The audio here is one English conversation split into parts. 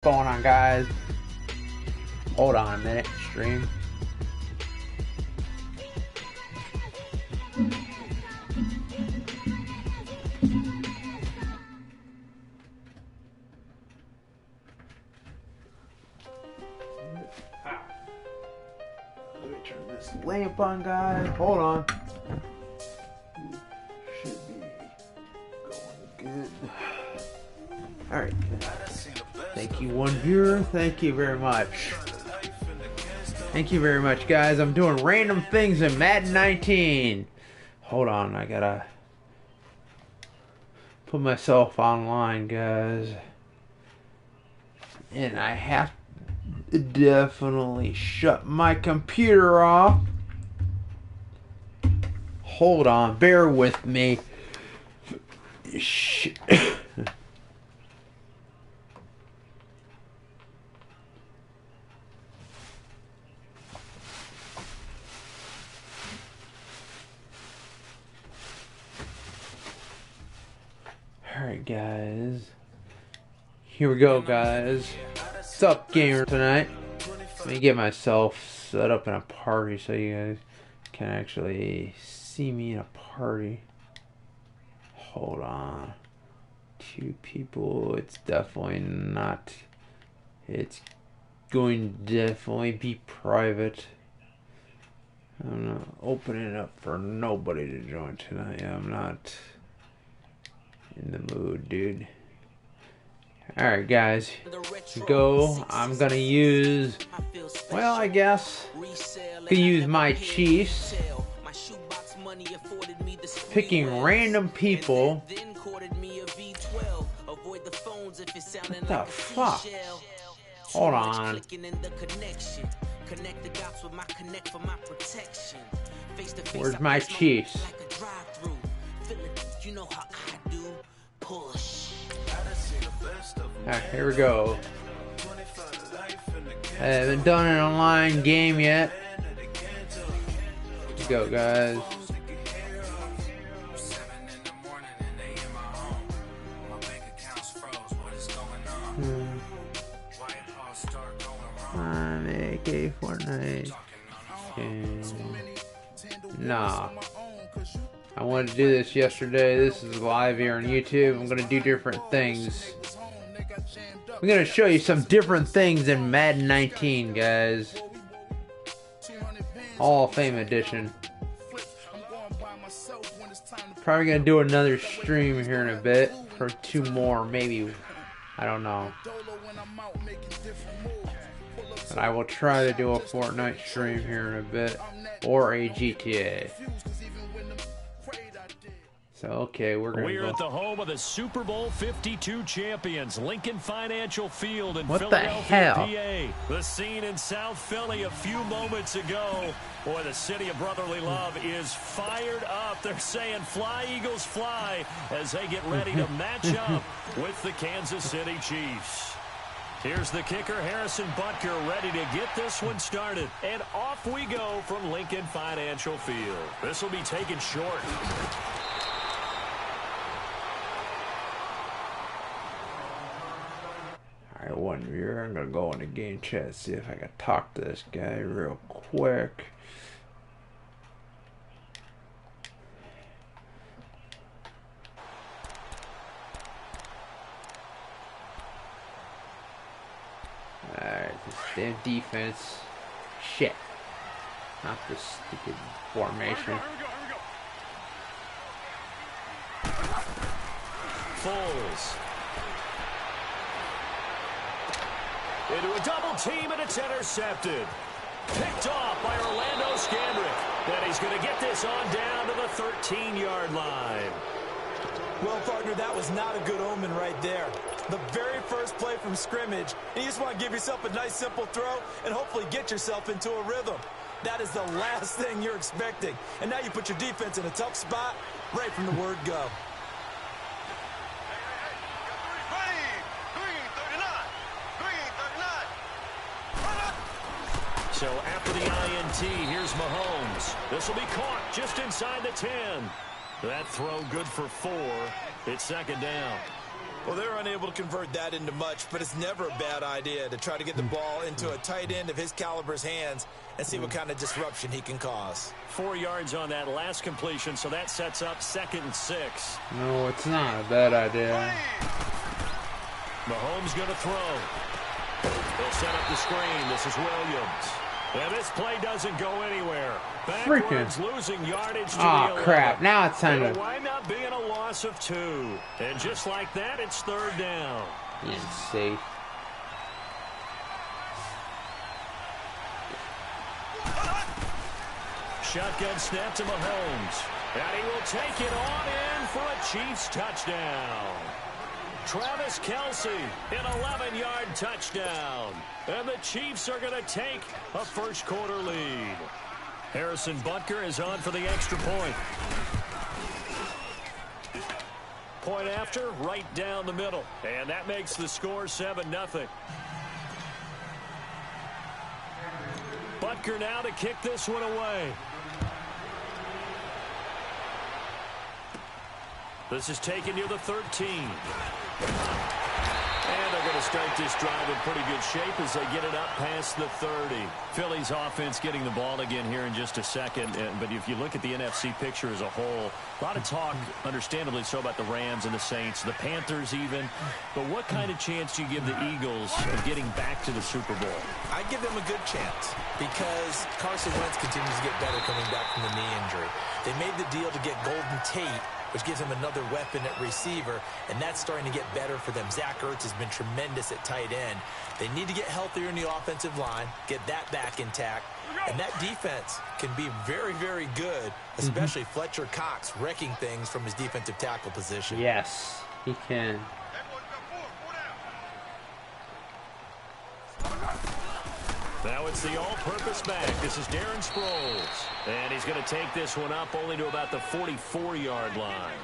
Going on, guys? Hold on a minute, stream. Let me turn this lamp on, guys. Hold on. Should be going good. Alright. Thank you, one viewer. Thank you very much. Thank you very much, guys. I'm doing random things in Madden19. Hold on, I gotta put myself online, guys. And I have to definitely shut my computer off. Hold on, bear with me. Shit. Alright, guys. Here we go, guys. What's up, gamer, tonight? Let me get myself set up in a party so you guys can actually see me in a party. Hold on. 2 people. It's definitely not. It's going to definitely be private. I'm not opening it up for nobody to join tonight. I'm not in the mood, dude. Alright, guys, go. I'm gonna use, well, I guess gonna use my Chiefs, picking random people. What the fuck? Hold on. Where's my Chiefs? Alright, here we go. I haven't done an online game yet. Let's go, guys. AK Fortnite. Nah. I wanted to do this yesterday. This is live here on YouTube. I'm gonna do different things. I'm gonna show you some different things in Madden 19, guys. Hall of Fame edition. Probably gonna do another stream here in a bit, or 2 more, maybe. I don't know. But I will try to do a Fortnite stream here in a bit, or a GTA. So, okay, we're at the home of the Super Bowl 52 champions, Lincoln Financial Field in what Philadelphia, the hell? PA. The scene in South Philly a few moments ago. Boy, the city of brotherly love is fired up. They're saying, "Fly, Eagles, fly," as they get ready to match up with the Kansas City Chiefs. Here's the kicker, Harrison Butker, ready to get this one started. And off we go from Lincoln Financial Field. This will be taken short. Alright, one viewer. I'm gonna go in the game chat, see if I can talk to this guy real quick. Alright, this damn defense. Shit. Not this stupid formation. Foles. Into a double team, and it's intercepted. Picked off by Orlando Scandrick. And he's going to get this on down to the 13-yard line. Well, partner, that was not a good omen right there. The very first play from scrimmage, and you just want to give yourself a nice, simple throw and hopefully get yourself into a rhythm. That is the last thing you're expecting. And now you put your defense in a tough spot right from the word go. So after the INT, here's Mahomes. This will be caught just inside the 10. That throw good for 4. It's second down. Well, they're unable to convert that into much, but it's never a bad idea to try to get the ball into a tight end of his caliber's hands and see what kind of disruption he can cause. 4 yards on that last completion, so that sets up 2nd and 6. No, it's not a bad idea. Mahomes going to throw. They'll set up the screen. This is Williams. And this play doesn't go anywhere. Backwards, losing yardage to the 11. Crap. Now it's time It'll to... wind up being a loss of 2. And just like that, it's 3rd down. It's safe. Shotgun snap to Mahomes. And he will take it on in for a Chiefs touchdown. Travis Kelce, an 11-yard touchdown. And the Chiefs are going to take a first-quarter lead. Harrison Butker is on for the extra point. Point after, right down the middle. And that makes the score 7-0. Butker now to kick this one away. This is taken near the 13. And they're going to start this drive in pretty good shape as they get it up past the 30. Philly's offense getting the ball again here in just a second. But if you look at the NFC picture as a whole, a lot of talk, understandably so, about the Rams and the Saints, the Panthers even. But what kind of chance do you give the Eagles of getting back to the Super Bowl? I give them a good chance because Carson Wentz continues to get better coming back from the knee injury. They made the deal to get Golden Tate, which gives him another weapon at receiver, and that's starting to get better for them. Zach Ertz has been tremendous at tight end. They need to get healthier in the offensive line, get that back intact, and that defense can be very, very good, especially Fletcher Cox wrecking things from his defensive tackle position. Yes, he can. Now it's the all-purpose back. This is Darren Sproles. And he's going to take this one up only to about the 44-yard line.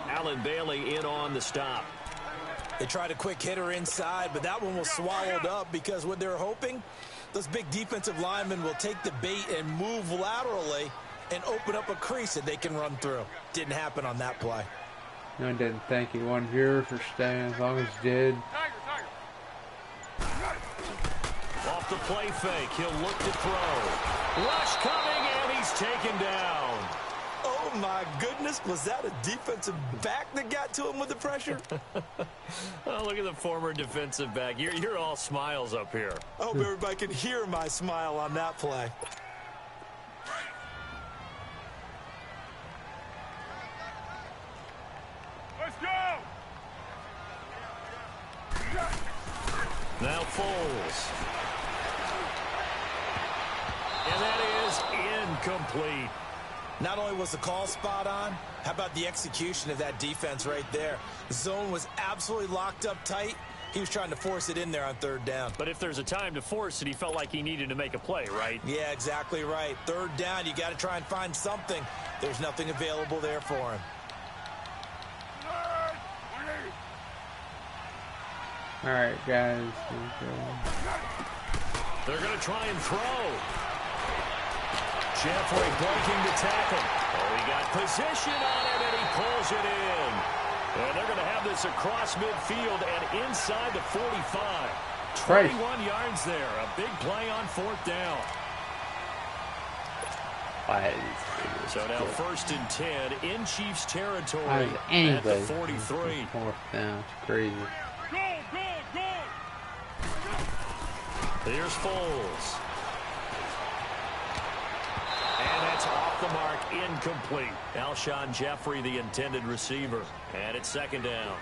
Alan Bailey in on the stop. They tried a quick hitter inside, but that one was swallowed up because what they're hoping, those big defensive linemen will take the bait and move laterally and open up a crease that they can run through. Didn't happen on that play. No, it didn't. Thank you, one viewer, for staying as long as you did. Off the play fake, he'll look to throw. Rush coming, and he's taken down. Oh, my goodness. Was that a defensive back that got to him with the pressure? Oh, look at the former defensive back. You're all smiles up here. I hope everybody can hear my smile on that play. Let's go! Now Foles. And that is incomplete. Not only was the call spot on, how about the execution of that defense right there? The zone was absolutely locked up tight. He was trying to force it in there on 3rd down. But if there's a time to force it, he felt like he needed to make a play, right? Yeah, exactly right. 3rd down, you got to try and find something. There's nothing available there for him. All right, guys. They're going to try and throw. Jeffrey breaking the tackle. Oh, he got position on it, and he pulls it in. And they're going to have this across midfield and inside the 45. 21 yards there. A big play on 4th down. So now 1st and 10 in Chiefs territory at the 43. 4th down. It's crazy. Here's Foles. And that's off the mark, incomplete. Alshon Jeffrey, the intended receiver. And it's 2nd down.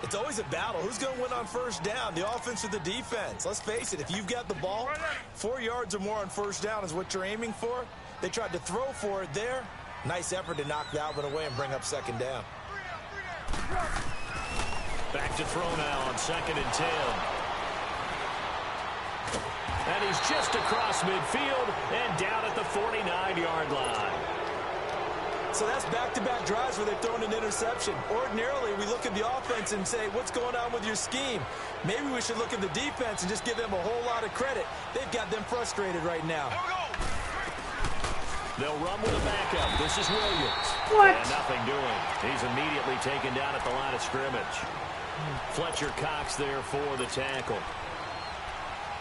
It's always a battle. Who's going to win on 1st down, the offense or the defense? Let's face it, if you've got the ball, 4 yards or more on 1st down is what you're aiming for. They tried to throw for it there. Nice effort to knock that one away and bring up 2nd down. Back to throw now on 2nd and 10. And he's just across midfield and down at the 49-yard line. So that's back-to-back drives where they've thrown an interception. Ordinarily, we look at the offense and say, what's going on with your scheme? Maybe we should look at the defense and just give them a whole lot of credit. They've got them frustrated right now. They'll run with a backup. This is Williams. What? And nothing doing. He's immediately taken down at the line of scrimmage. Fletcher Cox there for the tackle.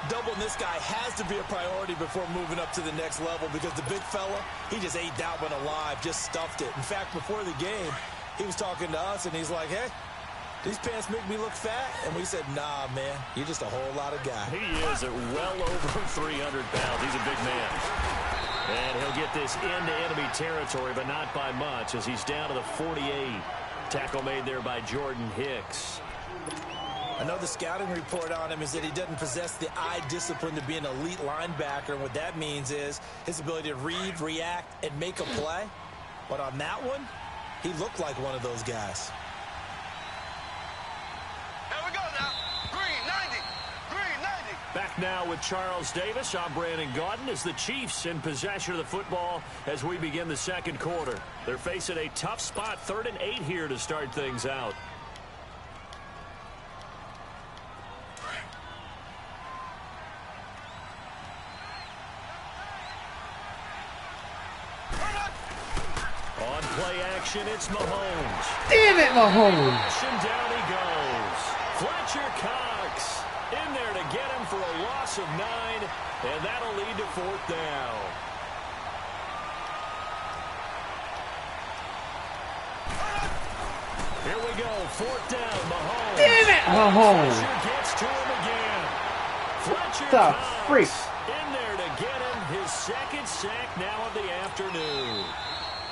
Doubling this guy has to be a priority before moving up to the next level because the big fella, he just ate that one alive, just stuffed it. In fact, before the game, he was talking to us, and he's like, hey, these pants make me look fat. And we said, nah, man, you're just a whole lot of guy. He is at well over 300 pounds. He's a big man. And he'll get this into enemy territory, but not by much as he's down to the 48. Tackle made there by Jordan Hicks. I know the scouting report on him is that he doesn't possess the eye discipline to be an elite linebacker. And what that means is his ability to read, react, and make a play. But on that one, he looked like one of those guys. Here we go now. Green 90. Green 90. Back now with Charles Davis. I'm Brandon Gaudin as the Chiefs in possession of the football as we begin the second quarter. They're facing a tough spot, 3rd and 8 here to start things out. On play action, it's Mahomes. Damn it, Mahomes! And down he goes. Fletcher Cox in there to get him for a loss of 9, and that'll lead to 4th down. Here we go, 4th down, Mahomes. Damn it, Mahomes! Fletcher gets to him again. Fletcher The Cox freak. in there to get him his 2nd sack now of the afternoon.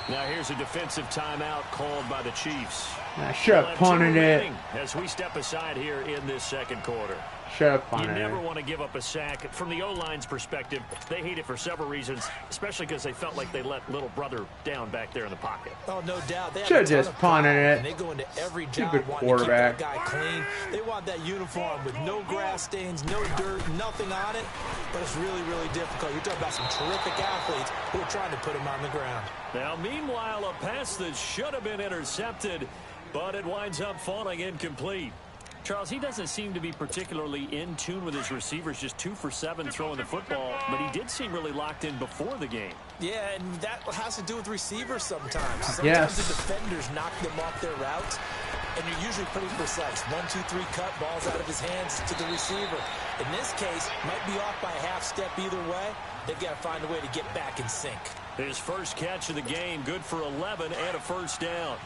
Now here's a defensive timeout called by the Chiefs. I should have punted it. As we step aside here in this second quarter. Should have punted You never it. want to give up a sack. From the O-line's perspective, they hate it for several reasons, especially because they felt like they let little brother down back there in the pocket. Oh, no doubt. They Should have just punted it. And they go into every job Stupid wanting quarterback. to keep that guy clean. They want that uniform with no grass stains, no dirt, nothing on it. But it's really, really difficult. You're talking about some terrific athletes who are trying to put him on the ground. Now, meanwhile, a pass that should have been intercepted, but it winds up falling incomplete. Charles, he doesn't seem to be particularly in tune with his receivers, just 2 for 7 throwing the football, but he did seem really locked in before the game. Yeah, and that has to do with receivers sometimes. Sometimes Yes. the defenders knock them off their routes, and you're usually pretty precise. 1, 2, 3 cut, balls out of his hands to the receiver. In this case, might be off by a half step either way. They've got to find a way to get back in sync. His first catch of the game, good for 11 and a first down.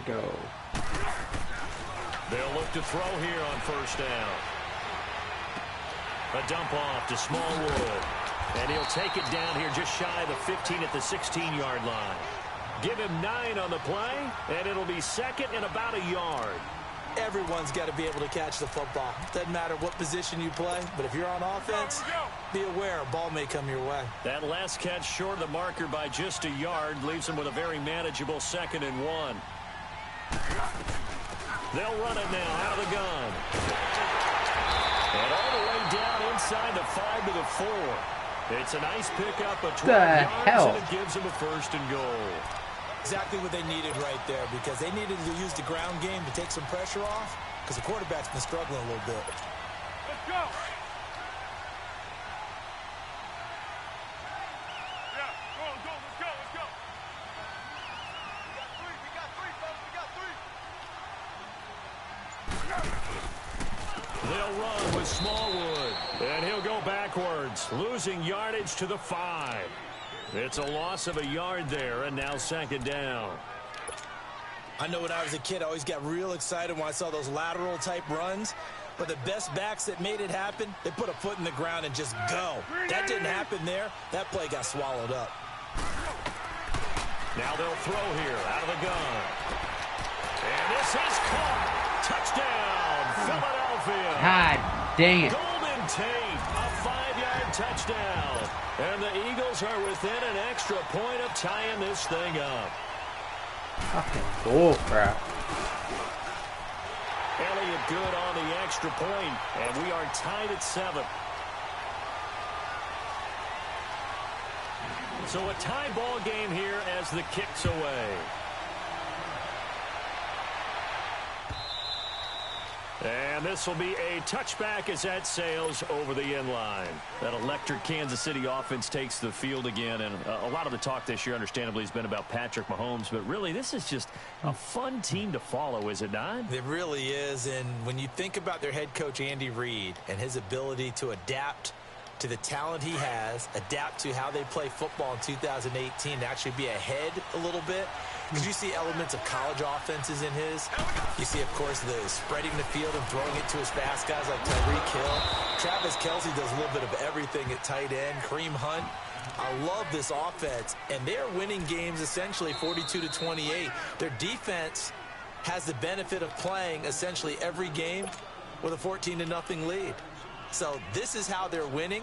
Go. They'll look to throw here on first down. A dump off to Smallwood. And he'll take it down here just shy of the 15 at the 16-yard line. Give him 9 on the play, and it'll be second and about a yard. Everyone's got to be able to catch the football. Doesn't matter what position you play, but if you're on offense, be aware a ball may come your way. That last catch short of the marker by just a yard leaves him with a very manageable 2nd and 1. They'll run it now out of the gun. And all the way down inside the 5 to the 4. It's a nice pickup of 12 yards, and it gives him a 1st and goal. Exactly what they needed right there, because they needed to use the ground game to take some pressure off, because the quarterback's been struggling a little bit. Let's go. Yeah, go, let's go, let's go. We got 3, folks, we got 3. They'll run with Smallwood, and he'll go backwards, losing yardage to the 5. It's a loss of a yard there, and now 2nd down. I know when I was a kid, I always got real excited when I saw those lateral-type runs. But the best backs that made it happen, they put a foot in the ground and just go. That didn't happen there. That play got swallowed up. Now they'll throw here out of the gun. And this is caught. Touchdown, Philadelphia. God dang it. Golden Tate, a 5-yard touchdown. And the Eagles are within an extra point of tying this thing up. Fucking bull crap. Elliott good on the extra point, and we are tied at 7. So a tie ball game here as the kick's away. And this will be a touchback as that sails over the end line. That electric Kansas City offense takes the field again. And a lot of the talk this year, understandably, has been about Patrick Mahomes. But really, this is just a fun team to follow, is it not? It really is. And when you think about their head coach, Andy Reid, and his ability to adapt to the talent he has, adapt to how they play football in 2018, to actually be ahead a little bit. Because you see elements of college offenses in his. You see, of course, the spreading the field and throwing it to his fast guys like Tyreek Hill. Travis Kelce does a little bit of everything at tight end. Kareem Hunt. I love this offense. And they're winning games essentially 42-28. Their defense has the benefit of playing essentially every game with a 14-0 lead. So this is how they're winning.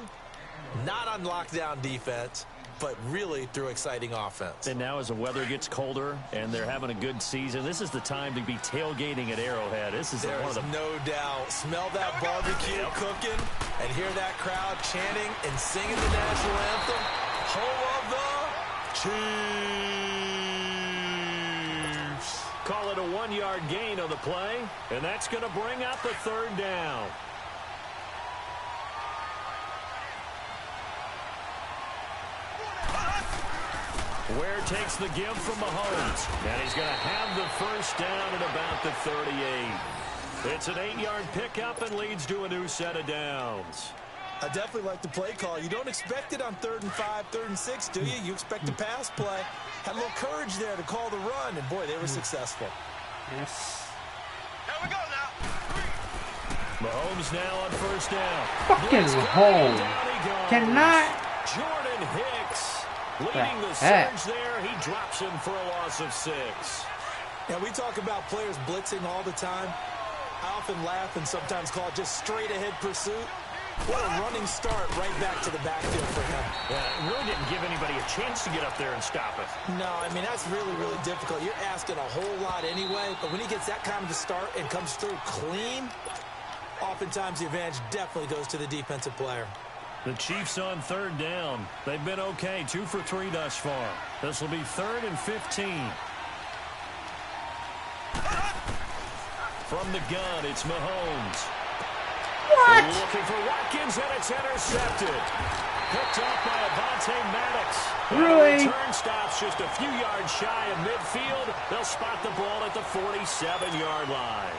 Not on lockdown defense, but really through exciting offense. And now as the weather gets colder and they're having a good season, this is the time to be tailgating at Arrowhead. This is There is no doubt. Smell that barbecue cooking and hear that crowd chanting and singing the national anthem. Home of the Chiefs. Call it a 1-yard gain on the play, and that's going to bring up the 3rd down. Ware takes the give from Mahomes, and he's going to have the 1st down at about the 38. It's an 8-yard pickup and leads to a new set of downs. I definitely like the play call. You don't expect it on 3rd and 5, 3rd and 6, do you? You expect a pass play. Had a little courage there to call the run, and boy, they were successful. Yes. Here we go now. Mahomes now on 1st down. Fucking Mahomes. Cannot. Jordan Hicks leading the surge there. He drops him for a loss of 6. Yeah, we talk about players blitzing all the time. I often laugh and sometimes call it just straight ahead pursuit. What a running start right back to the backfield for him. Yeah, it really didn't give anybody a chance to get up there and stop it. No, I mean, that's really, really difficult. You're asking a whole lot anyway, but when he gets that kind of a start and comes through clean, oftentimes the advantage definitely goes to the defensive player. The Chiefs on 3rd down. They've been okay, 2 for 3 thus far. This will be 3rd and 15. From the gun, it's Mahomes. What? Looking for Watkins, and it's intercepted. Picked up by Avonte Maddox. Really? The return stops just a few yards shy of midfield. They'll spot the ball at the 47-yard line.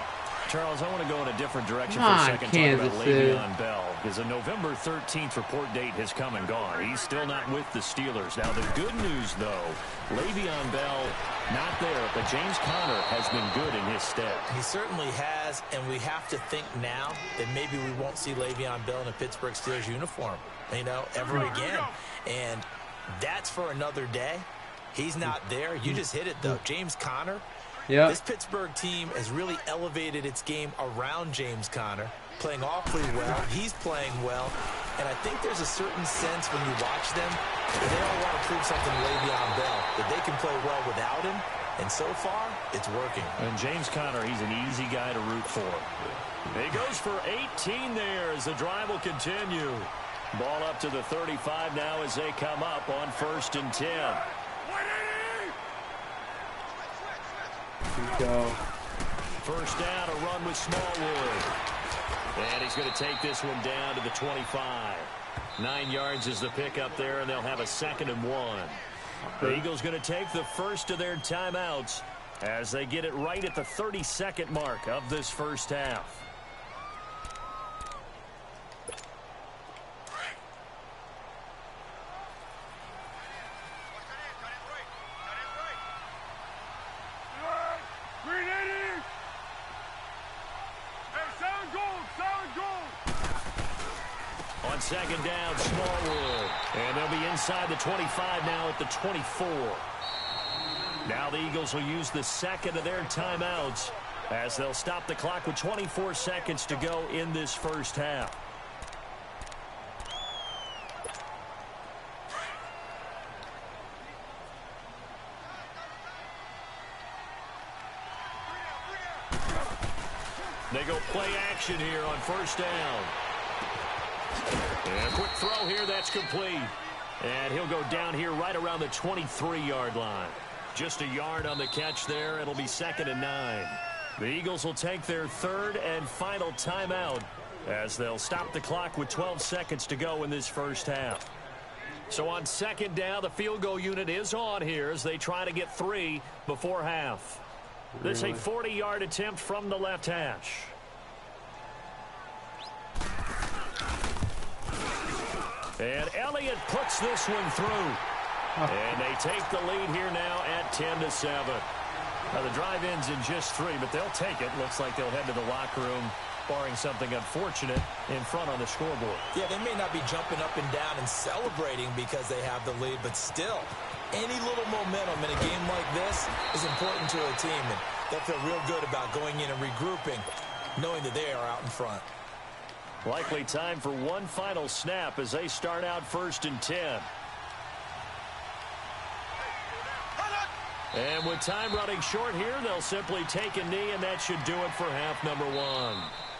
Charles, I want to go in a different direction for a second, talking about Le'Veon Bell, because a November 13th report date has come and gone. He's still not with the Steelers. Now, the good news, though, Le'Veon Bell not there, but James Conner has been good in his stead. He certainly has, and we have to think now that maybe we won't see Le'Veon Bell in a Pittsburgh Steelers uniform, ever again. And that's for another day. He's not there. You just hit it, though. James Conner. Yeah. This Pittsburgh team has really elevated its game around James Conner, playing awfully well. He's playing well. And I think there's a certain sense when you watch them that they all want to prove something to Le'Veon Bell, that they can play well without him. And so far, it's working. And James Conner, he's an easy guy to root for. He goes for 18 there as the drive will continue. Ball up to the 35 now as they come up on 1st and 10. Go. 1st down, a run with Smallwood. And he's going to take this one down to the 25. 9 yards is the pickup there, and they'll have a 2nd and 1. The Eagles going to take the first of their timeouts as they get it right at the 32nd mark of this 1st half. On 2nd down, Smallwood. And they'll be inside the 25 now at the 24. Now the Eagles will use the 2nd of their timeouts as they'll stop the clock with 24 seconds to go in this 1st half. They go play action here on 1st down. And a quick throw here, that's complete. And he'll go down here right around the 23-yard line. Just a yard on the catch there. It'll be 2nd and 9. The Eagles will take their third and final timeout as they'll stop the clock with 12 seconds to go in this first half. So on second down, the field goal unit is on here as they try to get 3 before half. This is a 40-yard attempt from the left hash. And Elliott puts this one through. And they take the lead here now at 10-7. Now the drive ends in just 3, but they'll take it. Looks like they'll head to the locker room, barring something unfortunate, in front on the scoreboard. Yeah, they may not be jumping up and down and celebrating because they have the lead, but still, any little momentum in a game like this is important to a team, and they'll feel real good about going in and regrouping, knowing that they are out in front. Likely time for one final snap as they start out 1st and 10. And with time running short here, they'll simply take a knee, and that should do it for half number 1.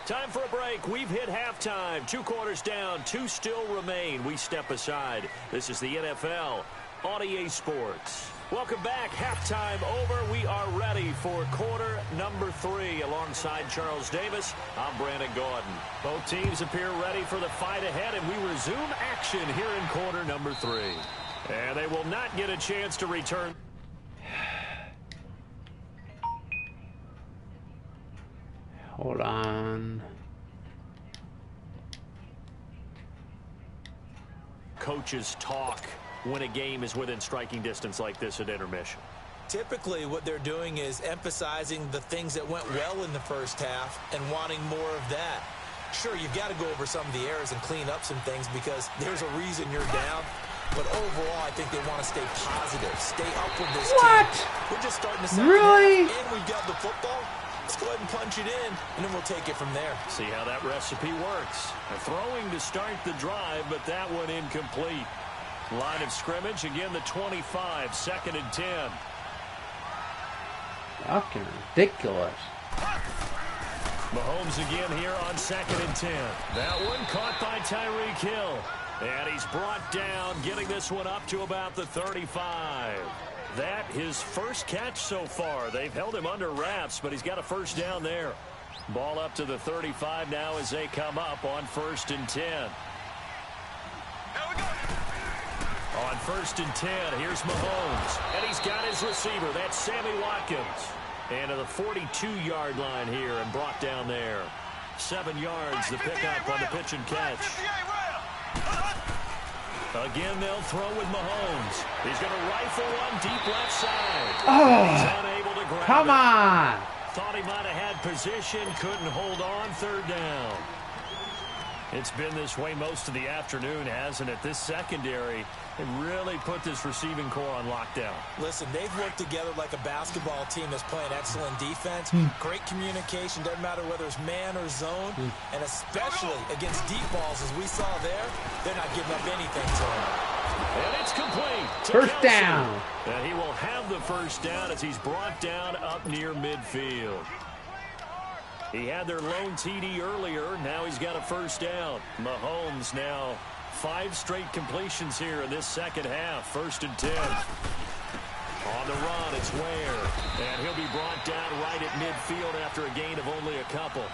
Time for a break. We've hit halftime. 2 quarters down, 2 still remain. We step aside. This is the NFL on EA Sports. Welcome back. Halftime over. We are ready for quarter number 3. Alongside Charles Davis, I'm Brandon Gordon. Both teams appear ready for the fight ahead, and we resume action here in quarter number 3. And they will not get a chance to return. Hold on. Coaches talk when a game is within striking distance like this at intermission. Typically, what they're doing is emphasizing the things that went well in the first half and wanting more of that. Sure, you've got to go over some of the errors and clean up some things because there's a reason you're down. But overall, I think they want to stay positive, stay up with this team. We're just starting to second half, and we've got the football. Let's go ahead and punch it in, and then we'll take it from there. See how that recipe works. A throwing to start the drive, but that one incomplete. Line of scrimmage, again the 25, 2nd and 10. Fucking ridiculous. Mahomes again here on 2nd and 10. That one caught by Tyreek Hill. And he's brought down, getting this one up to about the 35. That his first catch so far. They've held him under wraps, but he's got a first down there. Ball up to the 35 now as they come up on 1st and 10. On 1st and 10, here's Mahomes. And he's got his receiver. That's Sammy Watkins. And to the 42-yard line here and brought down there. 7 yards, the pickup on the pitch and catch. Again, they'll throw with Mahomes. He's going to rifle one deep left side. Oh, he's unable to grab come on. Thought he might have had position, couldn't hold on, 3rd down. It's been this way most of the afternoon, hasn't it? This secondary, it really put this receiving core on lockdown. Listen, they've worked together like a basketball team that's playing excellent defense. Great communication, doesn't matter whether it's man or zone. And especially against deep balls, as we saw there, they're not giving up anything to him. And it's complete. First down. And he will have the first down as he's brought down up near midfield. He had their lone TD earlier. Now he's got a first down. Mahomes now 5 straight completions here in this second half. 1st and 10. On the run, it's Ware. And he'll be brought down right at midfield after a gain of only a couple.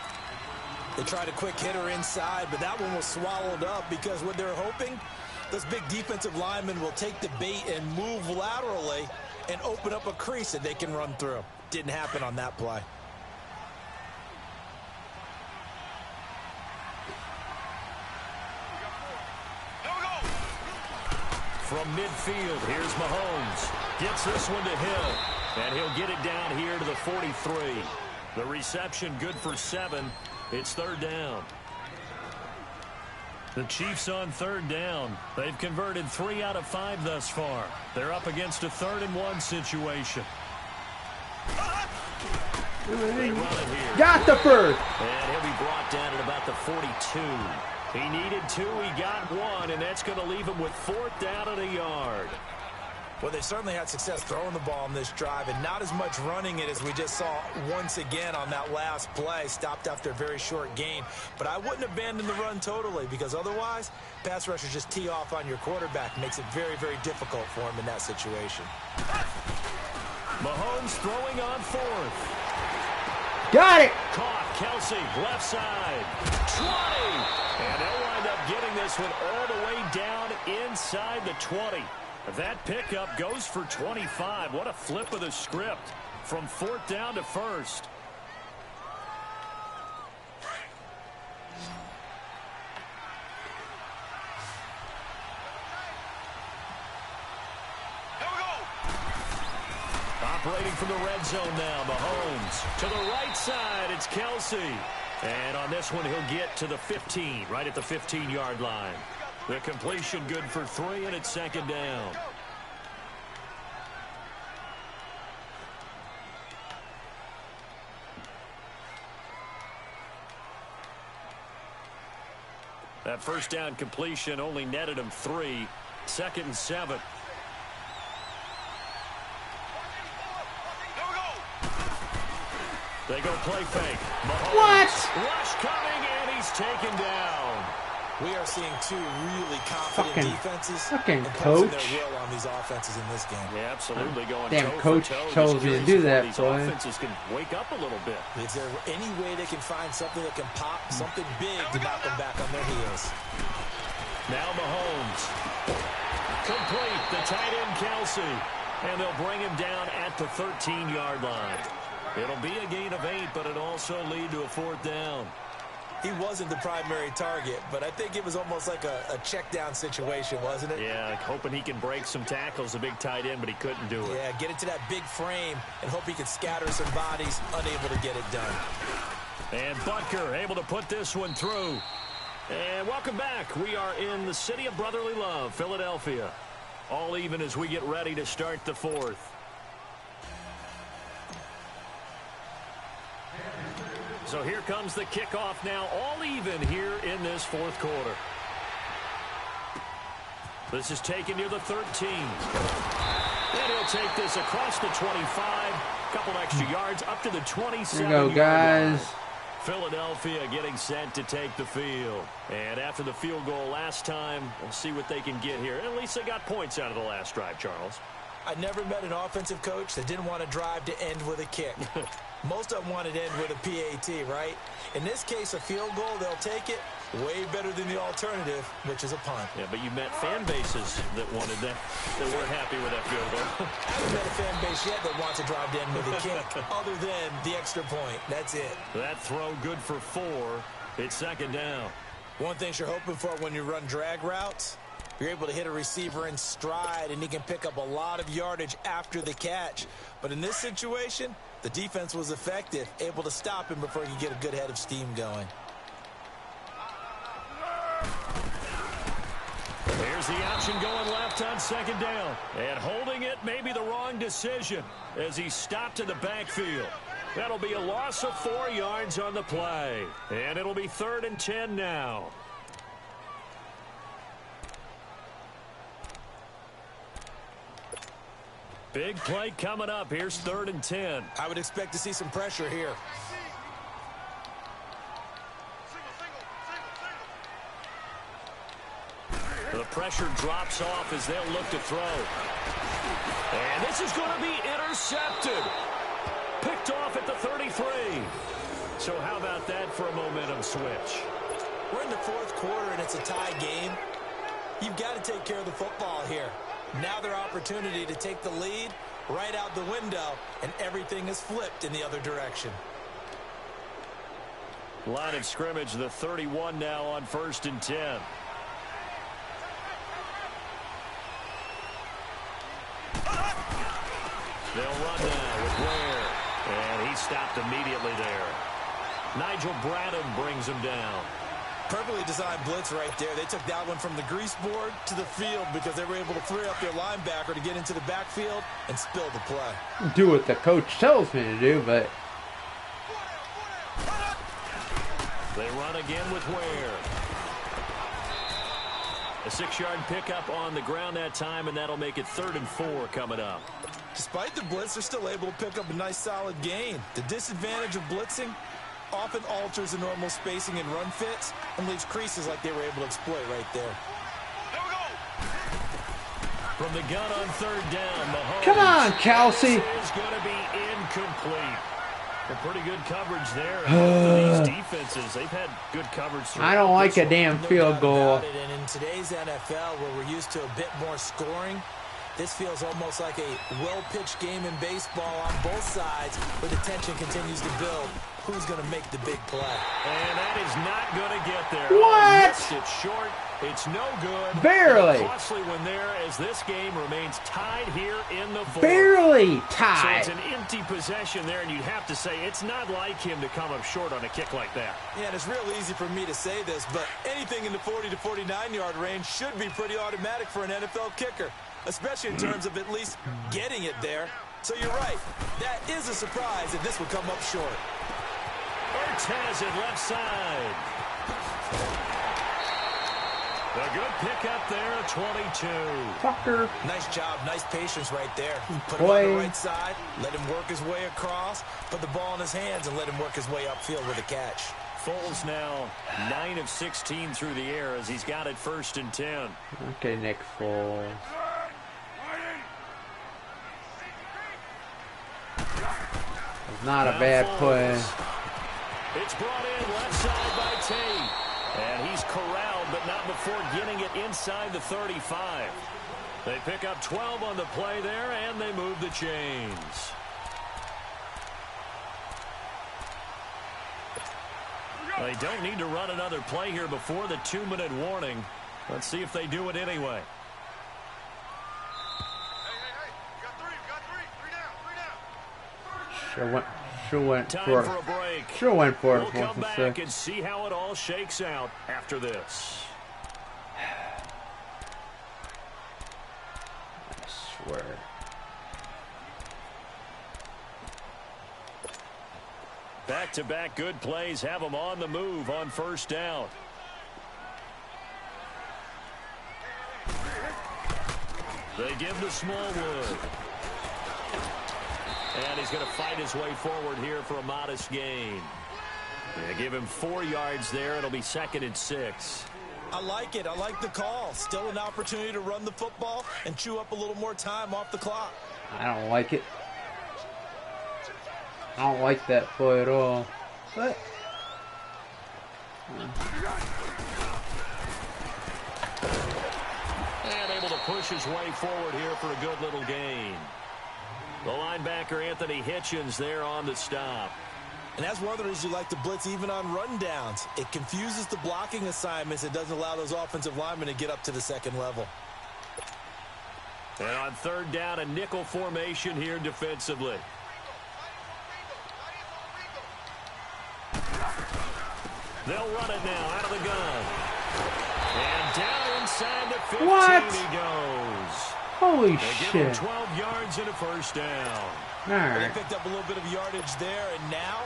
They tried a quick hitter inside, but that one was swallowed up because what they're hoping, those big defensive linemen will take the bait and move laterally and open up a crease that they can run through. Didn't happen on that play. From midfield, here's Mahomes. Gets this one to Hill. And he'll get it down here to the 43. The reception good for 7. It's 3rd down. The Chiefs on 3rd down. They've converted 3 out of 5 thus far. They're up against a 3rd and 1 situation. They run it here. Got the first. And he'll be brought down at about the 42. He needed 2, he got 1, and that's going to leave him with 4th down and a yard. Well, they certainly had success throwing the ball on this drive, and not as much running it as we just saw once again on that last play. Stopped after a very short gain. But I wouldn't abandon the run totally, because otherwise, pass rushers just tee off on your quarterback. Makes it very, very difficult for him in that situation. Mahomes throwing on 4th. Got it. Caught. Kelsey, left side. 20. And they'll wind up getting this one all the way down inside the 20. That pickup goes for 25. What a flip of the script from 4th down to 1st. Operating from the red zone now, Mahomes. To the right side, it's Kelsey. And on this one, he'll get to the 15, right at the 15-yard line. The completion good for 3, and it's 2nd down. That first down completion only netted him 3. 2nd and 7. They go play fake. Mahomes. What? Rush coming, and he's taken down. We are seeing two really confident defenses fucking imposing coach. their will on these offenses in this game. Yeah, absolutely going Damn, toe coach for toe. tells me to do that, These boy. offenses can wake up a little bit. Is there any way they can find something that can pop, something big to knock them back on their heels? Now Mahomes. Complete. The tight end, Kelsey. And they'll bring him down at the 13-yard line. It'll be a gain of 8, but it'll also lead to a 4th down. He wasn't the primary target, but I think it was almost like a check down situation, wasn't it? Yeah, hoping he can break some tackles, a big tight end, but he couldn't do it. Yeah, get into that big frame and hope he can scatter some bodies, unable to get it done. And Butker able to put this one through. And welcome back. We are in the city of brotherly love, Philadelphia. All even as we get ready to start the 4th. So here comes the kickoff now, all even here in this 4th quarter. This is taken near the 13. And he'll take this across the 25. Couple extra yards up to the 27. Here we go, guys. Philadelphia getting set to take the field. And after the field goal last time, we'll see what they can get here. At least they got points out of the last drive, Charles. I never met an offensive coach that didn't want to drive to end with a kick. Most of them wanted to end with a PAT, right? In this case, a field goal, they'll take it. Way better than the alternative, which is a punt. Yeah, but you met fan bases that wanted that weren't happy with that field goal. I haven't met a fan base yet that wants to drive to end with a kick, other than the extra point. That's it. That throw good for 4. It's 2nd down. One thing you're hoping for when you run drag routes, you're able to hit a receiver in stride, and he can pick up a lot of yardage after the catch. But in this situation, the defense was effective, able to stop him before he could get a good head of steam going. Here's the option going left on 2nd down. And holding it may be the wrong decision as he stopped in the backfield. That'll be a loss of 4 yards on the play. And it'll be 3rd and 10 now. Big play coming up. Here's 3rd and 10. I would expect to see some pressure here. The pressure drops off as they'll look to throw. And this is going to be intercepted. Picked off at the 33. So how about that for a momentum switch? We're in the 4th quarter, and it's a tie game. You've got to take care of the football here. Now their opportunity to take the lead right out the window, and everything is flipped in the other direction. Line of scrimmage, the 31 now on 1st and 10. They'll run now with Ware. And he stopped immediately there. Nigel Bradham brings him down. Perfectly designed blitz right there. They took that one from the grease board to the field because they were able to free up their linebacker to get into the backfield and spill the play. Do what the coach tells me to do, but they run again with Ware. A 6-yard pickup on the ground that time, and that'll make it 3rd and 4 coming up. Despite the blitz, they're still able to pick up a nice solid gain. The disadvantage of blitzing often alters the normal spacing and run fits and leaves creases like they were able to exploit right there. From the gun on 3rd down, Mahomes. come on, Kelsey. Is going to be incomplete. Well, pretty good coverage there. And these defenses, they've had good coverage. I don't like a damn field goal. And in today's NFL, where we're used to a bit more scoring, this feels almost like a well-pitched game in baseball on both sides, where the tension continues to build. Who's going to make the big play? And that is not going to get there. What? It's short. It's no good. Barely. Costly one there as this game remains tied here in the fourth. Barely So tied. it's an empty possession there, and you'd have to say it's not like him to come up short on a kick like that. Yeah, and it's real easy for me to say this, but anything in the 40 to 49-yard range should be pretty automatic for an NFL kicker, especially in terms of at least getting it there. So you're right. That is a surprise if this would come up short. Ertz has it left side. A good pickup there at 22. Fucker. Nice job, nice patience right there. Put Boy. him on the right side, let him work his way across, put the ball in his hands, and let him work his way upfield with a catch. Foles now 9 of 16 through the air as he's got it 1st and 10. Okay, Nick Foles. It's not a bad play. It's brought in left side by Tate. And he's corralled, but not before getting it inside the 35. They pick up 12 on the play there, and they move the chains. They don't need to run another play here before the 2-minute warning. Let's see if they do it anyway. Sure went Time for for a break. Sure went for it. We'll come back and see how it all shakes out after this. I swear. Back-to-back good plays have them on the move on 1st down. They give to Smallwood. And he's going to fight his way forward here for a modest gain. They give him 4 yards there. It'll be 2nd and 6. I like it. I like the call. Still an opportunity to run the football and chew up a little more time off the clock. I don't like it. I don't like that play at all. But And able to push his way forward here for a good little gain. The linebacker, Anthony Hitchens, there on the stop. And that's one of the reasons you like to blitz even on rundowns. It confuses the blocking assignments. It doesn't allow those offensive linemen to get up to the 2nd level. And on 3rd down, a nickel formation here defensively. They'll run it now out of the gun. And down inside the 15 What? he goes. holy They give him shit. 12 yards and a 1st down. All They right. picked up a little bit of yardage there, and now,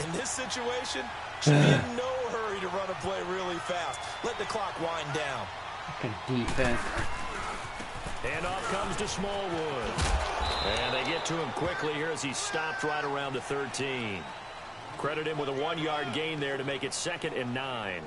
in this situation, should be in no hurry to run a play really fast. Let the clock wind down. Fucking defense. And off comes to Smallwood. And they get to him quickly here as he stopped right around the 13. Credit him with a 1-yard gain there to make it 2nd and 9.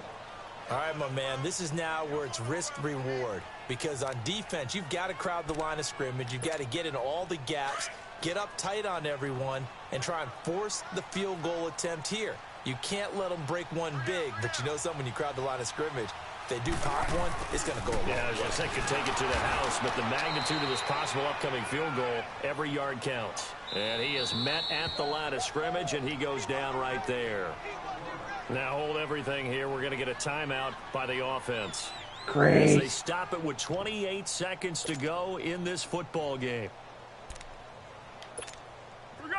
All right, my man, this is now where it's risk-reward. Because on defense, you've got to crowd the line of scrimmage. You've got to get in all the gaps, get up tight on everyone, and try and force the field goal attempt here. You can't let them break one big, but you know something, when you crowd the line of scrimmage, if they do pop one, it's going to go a long way. Yeah, I was going to say could take it to the house, but the magnitude of this possible upcoming field goal, every yard counts. And he is met at the line of scrimmage, and he goes down right there. Now hold everything here. We're going to get a timeout by the offense. As they Great. stop it with 28 seconds to go in this football game.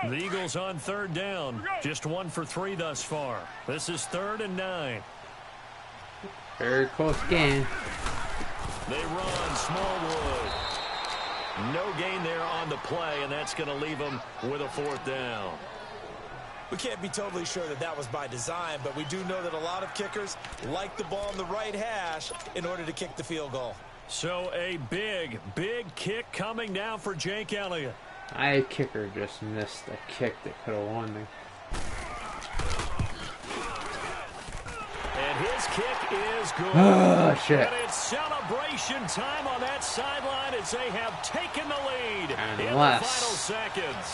The Eagles on 3rd down. Just 1 for 3 thus far. This is 3rd and 9. Very close game. They run Smallwood. No gain there on the play, and that's going to leave them with a 4th down. We can't be totally sure that that was by design, but we do know that a lot of kickers like the ball on the right hash in order to kick the field goal. So a big, big kick coming now for Jake Elliott. My kicker just missed a kick that could have won me. And his kick is good. Oh, shit. And it's celebration time on that sideline as they have taken the lead in the final seconds.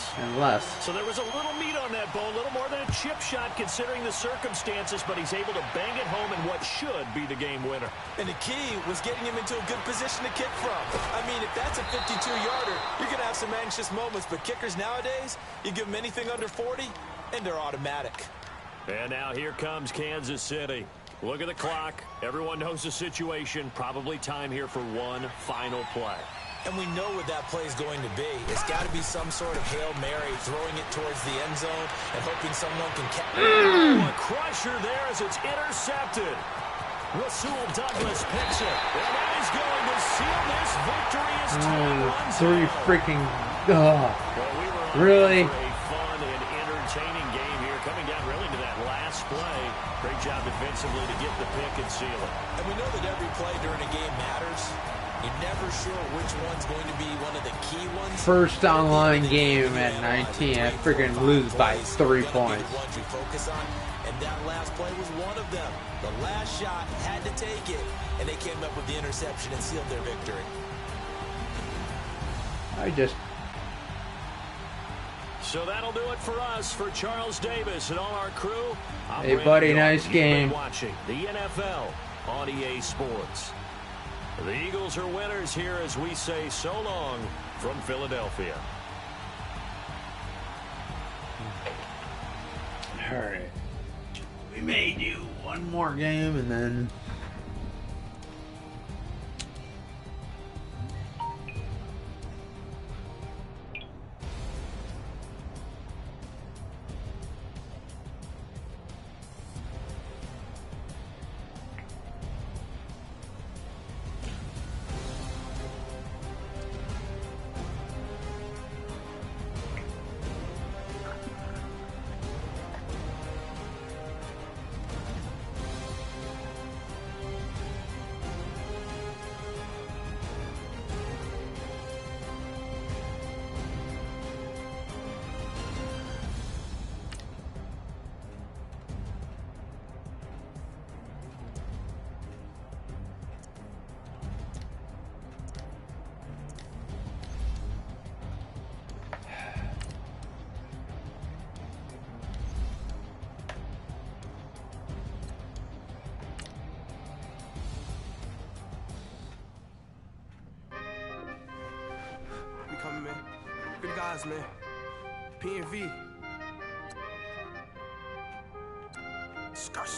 So there was a little meat on that bone, a little more than a chip shot considering the circumstances, but he's able to bang it home in what should be the game winner. And the key was getting him into a good position to kick from. I mean, if that's a 52-yarder, you're going to have some anxious moments, but kickers nowadays, you give them anything under 40, and they're automatic. And now here comes Kansas City. Look at the clock. Everyone knows the situation. Probably time here for one final play. And we know what that play is going to be. It's got to be some sort of Hail Mary, throwing it towards the end zone and hoping someone can catch it. A crusher there as it's intercepted. Rasul Douglas picks it. And that is going to seal this victory as time runs Three out. freaking... Well, we were on really? for a fun and entertaining game here. Coming down really to that last play. Great job defensively to get the pick and seal it. And we know that every play during a game matters. You're never sure which one's going to be one of the key ones. First online game at 19. I freaking lose by 3 points. And that last play was one of them. The last shot had to take it, and they came up with the interception and sealed their victory. So that'll do it for us, for Charles Davis and all our crew. Hey, buddy, nice game. Watching the NFL on EA Sports. The Eagles are winners here as we say so long from Philadelphia. All right. We may do one more game and then... Coming, man. Good guys, man. P&V. Skirt.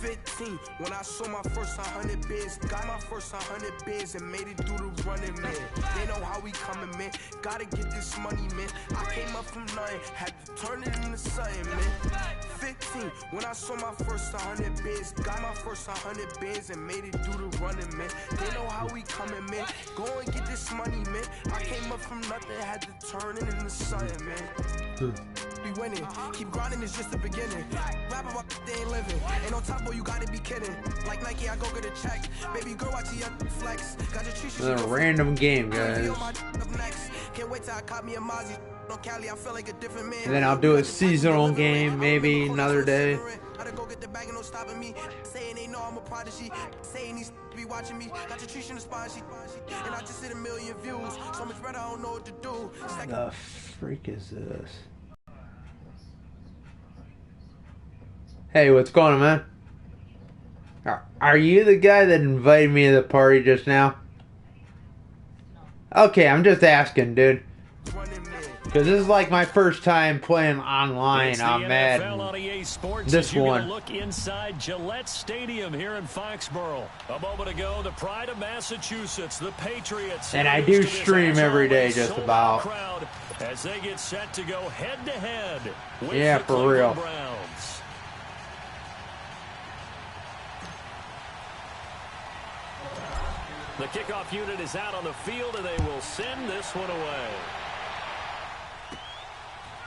15, when I saw my first 100 bids, got my first 100 bids and made it through the running, man. They know how we coming, man. Gotta get this money, man. I came up from nothing, had to turn it into something, man. 15, when I saw my first 100 bids, got my first 100 bids and made it through the running, man. They know how we coming, man. Go and get this money, man. I came up from nothing, had to turn it into something, man. Be winning, keep grinding, it's just the beginning. Rapping about they ain't living. Ain't no top boy, you gotta be kidding. Like Nike, I go get a check. Baby girl, watch you flex. Got your trees. Another random game, guys. Can't wait till I caught me a Mozzie. No Cali, I feel like a different man. And then I'll do a seasonal game, maybe another day. Gotta go get the bag and no stopping me. Saying they know I'm a prodigy. Saying these be watching me. Got your trees in the spot, and I just hit 1 million views. So much better, I don't know what to do. What the freak is this? Hey, what's going on, man? Are you the guy that invited me to the party just now? Okay, I'm just asking, dude. Because this is like my first time playing online on Madden. This one. Look inside Gillette Stadium here in Foxborough. A moment ago, the pride of Massachusetts, the Patriots. And I do stream every day, just about. Crowd as they get set to go head-to-head with Yeah, the for real. Browns. The kickoff unit is out on the field, and they will send this one away.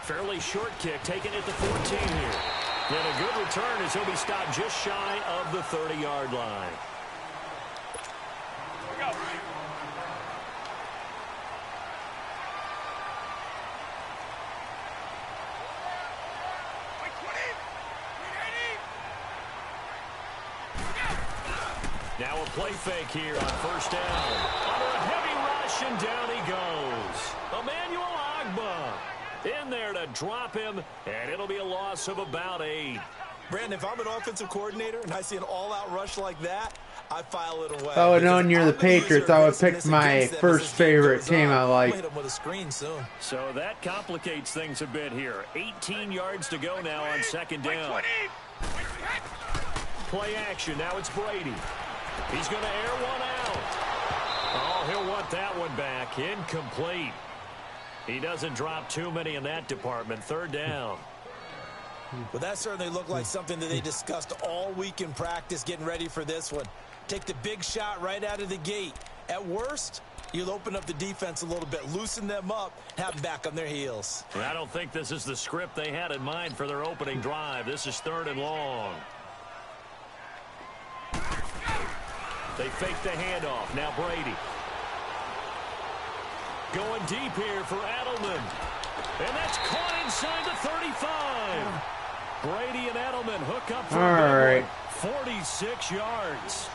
Fairly short kick taken at the 14 here. And a good return as he'll be stopped just shy of the 30-yard line. Here we go. Wait, 20. Now a play fake here on first down. Under a heavy rush, and down he goes. Emmanuel Ogbah in there to drop him, and it'll be a loss of about 8. Brandon, if I'm an offensive coordinator and I see an all-out rush like that, I file it away. If I would known you're the Patriots, I would pick my first favorite team I like. Hit him with a screen soon. So that complicates things a bit here. 18 yards to go now on second down. Play action. Now it's Brady. He's going to air one out. Oh, he'll want that one back. Incomplete. He doesn't drop too many in that department. Third down. Well, that certainly looked like something that they discussed all week in practice getting ready for this one. Take the big shot right out of the gate. At worst, you'll open up the defense a little bit, loosen them up, have them back on their heels. And I don't think this is the script they had in mind for their opening drive. This is 3rd and long. They fake the handoff. Now Brady. Going deep here for Edelman. And that's caught inside the 35. Brady and Edelman hook up for a big one. 46 yards.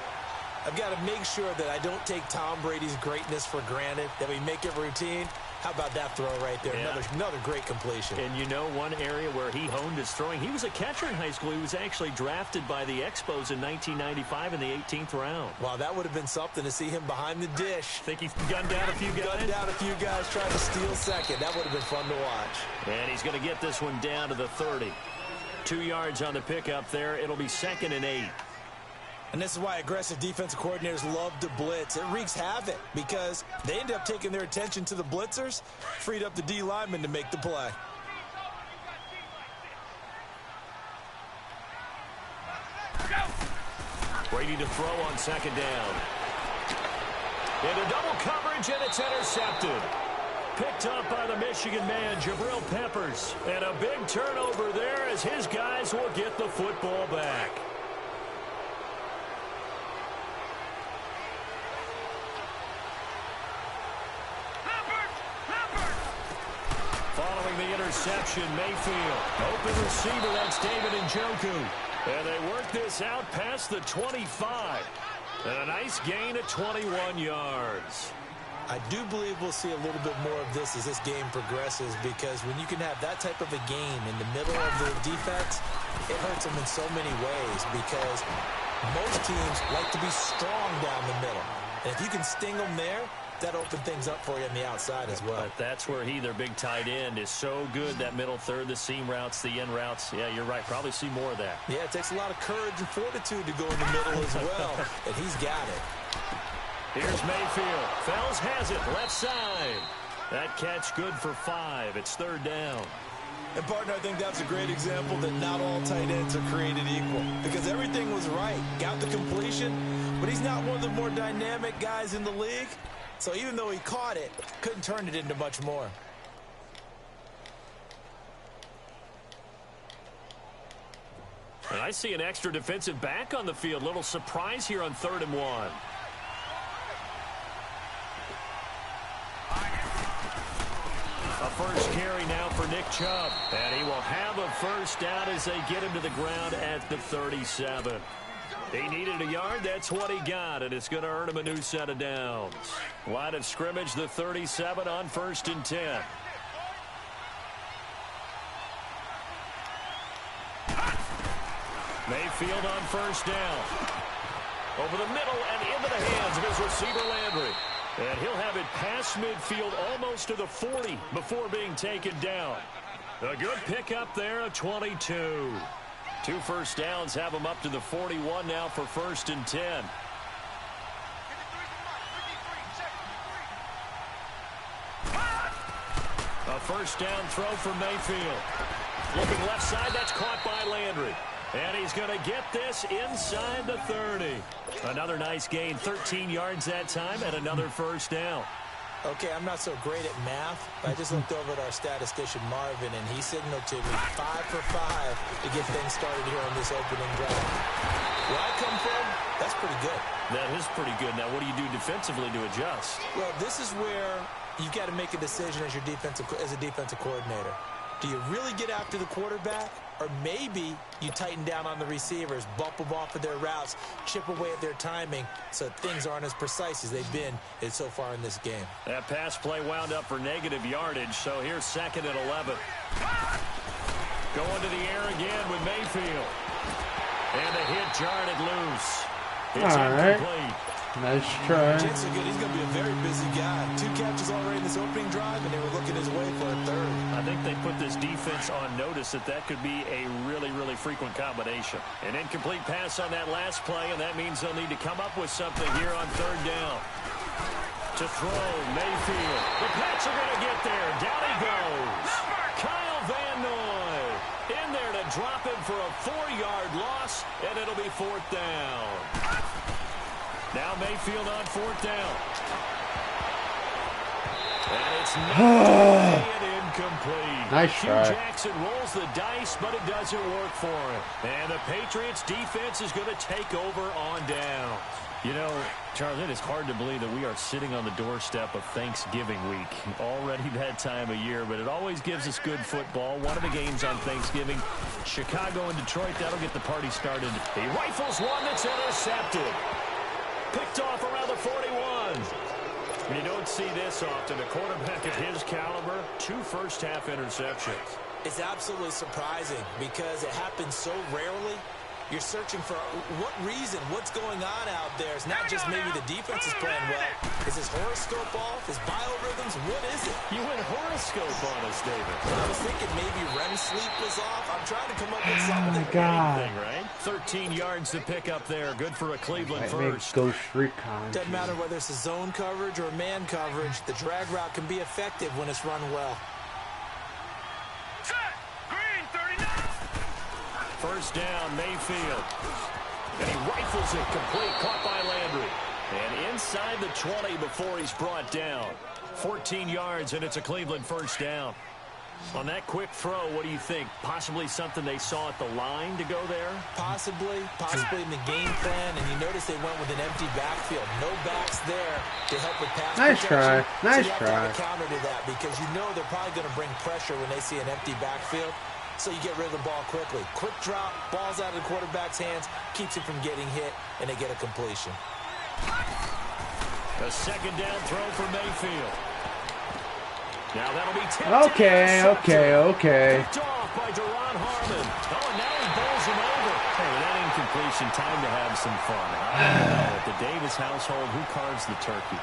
I've got to make sure that I don't take Tom Brady's greatness for granted, that we make it routine. How about that throw right there? Yeah. Another great completion. And you know one area where he honed his throwing? He was a catcher in high school. He was actually drafted by the Expos in 1995 in the 18th round. Wow, that would have been something to see him behind the dish. Think he gunned down a few guys? Gunned down a few guys trying to steal second. That would have been fun to watch. And he's going to get this one down to the 30. 2 yards on the pickup there. It'll be 2nd and 8. And this is why aggressive defensive coordinators love to blitz. It wreaks havoc because they end up taking their attention to the blitzers, freed up the D lineman to make the play. Brady to throw on 2nd down. Into double coverage, and it's intercepted. Picked up by the Michigan man, Jabril Peppers. And a big turnover there as his guys will get the football back. Following the interception, Mayfield. Open receiver, that's David Njoku. And they work this out past the 25. And a nice gain of 21 yards. I do believe we'll see a little bit more of this as this game progresses, because when you can have that type of a game in the middle of the defense, it hurts them in so many ways, because most teams like to be strong down the middle. And if you can sting them there, that opens things up for you on the outside as well. But that's where their big tight end, is so good. That middle third, the seam routes, the end routes. Yeah, you're right. Probably see more of that. Yeah, it takes a lot of courage and fortitude to go in the middle as well. And he's got it. Here's Mayfield. Fells has it. Left side. That catch good for 5. It's 3rd down. And, partner, I think that's a great example that not all tight ends are created equal, because everything was right. Got the completion, but he's not one of the more dynamic guys in the league. So even though he caught it, couldn't turn it into much more. And I see an extra defensive back on the field. Little surprise here on 3rd and 1. A first carry now for Nick Chubb. And he will have a first down as they get him to the ground at the 37. He needed a yard. That's what he got, and it's going to earn him a new set of downs. Line of scrimmage, the 37 on 1st and 10. Mayfield on first down. Over the middle and into the hands of his receiver, Landry. And he'll have it past midfield almost to the 40 before being taken down. A good pickup there, a 22. 2 first downs have him up to the 41 now for 1st and 10. A first down throw for Mayfield. Looking left side, that's caught by Landry. And he's going to get this inside the 30. Another nice gain, 13 yards that time, and another first down. Okay, I'm not so great at math, but I just looked over at our statistician, Marvin, and he signaled to me 5 for 5 to get things started here on this opening drive. Where I come from, that's pretty good. That is pretty good. Now, what do you do defensively to adjust? Well, this is where you've got to make a decision as a defensive coordinator. Do you really get after the quarterback? Or maybe you tighten down on the receivers, bump them off of their routes, chip away at their timing so things aren't as precise as they've been so far in this game. That pass play wound up for negative yardage, so here's 2nd and 11. Going to the air again with Mayfield. And the hit jarred it loose. It's incomplete. Nice try. Jets are good. He's going to be a very busy guy. 2 catches already in this opening drive, and they were looking his way for a 3rd. I think they put this defense on notice that could be a really, really frequent combination. An incomplete pass on that last play, and that means they'll need to come up with something here on 3rd down. To throw, Mayfield. The Pats are going to get there. Down he goes. Kyle Van Noy in there to drop him for a 4-yard loss, and it'll be 4th down. Now Mayfield on 4th down. And it's not incomplete. Nice try. Hugh Jackson rolls the dice, but it doesn't work for him. And the Patriots defense is going to take over on down. You know, Charles, it is hard to believe that we are sitting on the doorstep of Thanksgiving week. Already that time of year, but it always gives us good football. One of the games on Thanksgiving, Chicago and Detroit, that'll get the party started. He rifles one that's intercepted. Picked off around the 41. You don't see this often. A quarterback of his caliber, 2 first-half interceptions. It's absolutely surprising because it happens so rarely. You're searching for what reason, what's going on out there. It's not just maybe the defense is playing well. Is his horoscope off? His biorhythms? What is it? You went horoscope on us, David. I was thinking maybe REM sleep was off. I'm trying to come up with something. Oh, my God. Anything, right? 13 yards to pick up there. Good for a Cleveland first. Ghost recon. Doesn't matter whether it's a zone coverage or a man coverage. The drag route can be effective when it's run well. First down, Mayfield. And he rifles it complete, caught by Landry. And inside the 20 before he's brought down. 14 yards, and it's a Cleveland first down. On that quick throw, what do you think? Possibly something they saw at the line to go there? Possibly in the game plan. And you notice they went with an empty backfield. No backs there to help with pass protection. Nice so you try. have to counter to that because you know they're probably going to bring pressure when they see an empty backfield. So you get rid of the ball quickly. Quick drop, ball's out of the quarterback's hands, keeps him from getting hit, and they get a completion. A 2nd down throw for Mayfield. Now that'll be tipped. Okay. Picked off by Deron Harmon. Oh, and now he bowls him over. Hey, with that incompletion, time to have some fun. I don't know. At the Davis household, who carves the turkey?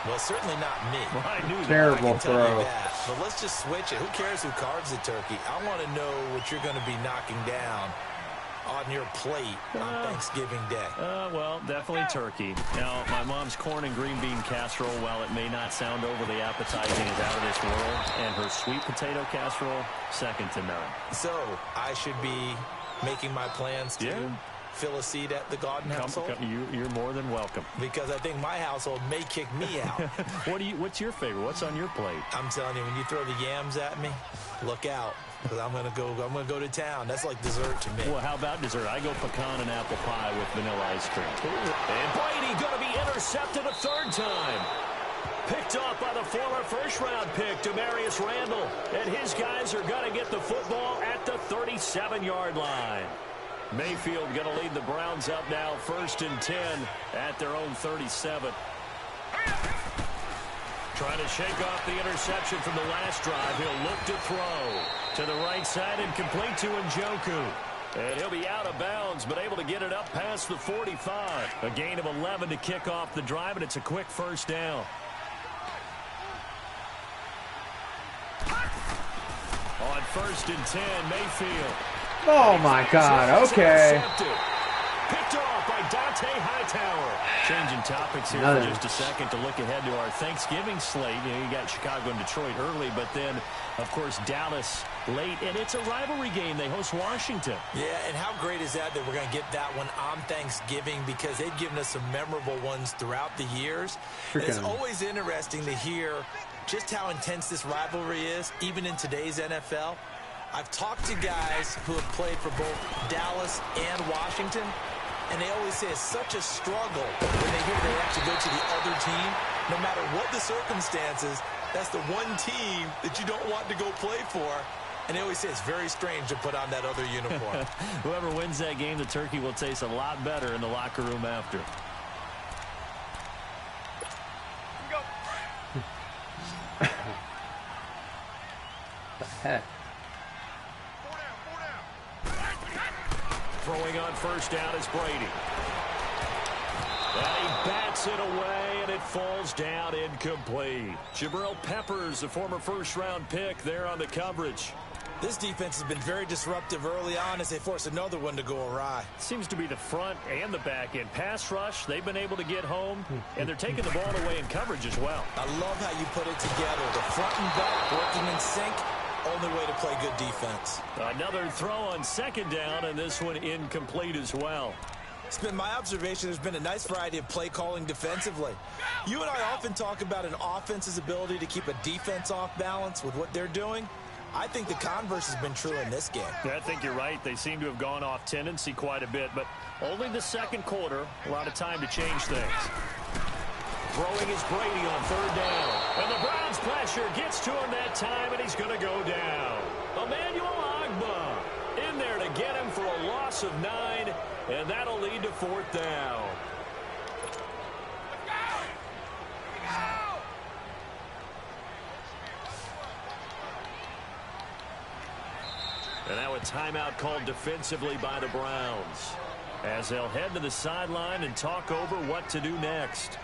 Well, certainly not me. Well, I knew that. Terrible throw. But let's just switch it. Who cares who carves the turkey? I want to know what you're going to be knocking down on your plate on Thanksgiving Day. Well, definitely turkey. Now, my mom's corn and green bean casserole, while it may not sound overly appetizing, is out of this world. And her sweet potato casserole, second to none. So, I should be making my plans to fill a seat at the Garden household? You're more than welcome. Because I think my household may kick me out. What's your favorite? What's on your plate? I'm telling you, when you throw the yams at me, look out. Because I'm gonna go to town. That's like dessert to me. Well, how about dessert? I go pecan and apple pie with vanilla ice cream. And Brady gonna be intercepted a 3rd time. Picked off by the former first-round pick, Demarius Randall. And his guys are gonna get the football at the 37-yard line. Mayfield going to lead the Browns up now, 1st and 10 at their own 37. Trying to shake off the interception from the last drive. He'll look to throw to the right side and complete to Njoku. And he'll be out of bounds, but able to get it up past the 45. A gain of 11 to kick off the drive, and it's a quick first down. On 1st and 10, Mayfield. Oh, my God. Okay. Picked off by Dante Hightower. Changing topics here for just a second to look ahead to our Thanksgiving slate. You got Chicago and Detroit early, but then, of course, Dallas late. And it's a rivalry game. They host Washington. Yeah, and how great is that we're going to get that one on Thanksgiving because they've given us some memorable ones throughout the years. And it's always interesting to hear just how intense this rivalry is, even in today's NFL. I've talked to guys who have played for both Dallas and Washington, and they always say it's such a struggle when they hear they have to go to the other team. No matter what the circumstances, that's the one team that you don't want to go play for. And they always say it's very strange to put on that other uniform. Whoever wins that game, the turkey will taste a lot better in the locker room after. The heck? Throwing on first down is Brady. And he bats it away, and it falls down incomplete. Jabril Peppers, the former first-round pick, there on the coverage. This defense has been very disruptive early on as they force another one to go awry. Seems to be the front and the back end. Pass rush, they've been able to get home, and they're taking the ball away in coverage as well. I love how you put it together. The front and back working in sync. Only way to play good defense. Another throw on second down, and this one incomplete as well. It's been my observation there's been a nice variety of play calling defensively. You and I often talk about an offense's ability to keep a defense off balance with what they're doing. I think the converse has been true in this game. Yeah, I think you're right. They seem to have gone off tendency quite a bit, but only the second quarter. A lot of time to change things. Throwing is Brady on third down. And the Browns pressure gets to him that time, and he's going to go down. Emmanuel Ogbah in there to get him for a loss of 9, and that'll lead to fourth down. And now a timeout called defensively by the Browns, as they'll head to the sideline and talk over what to do next.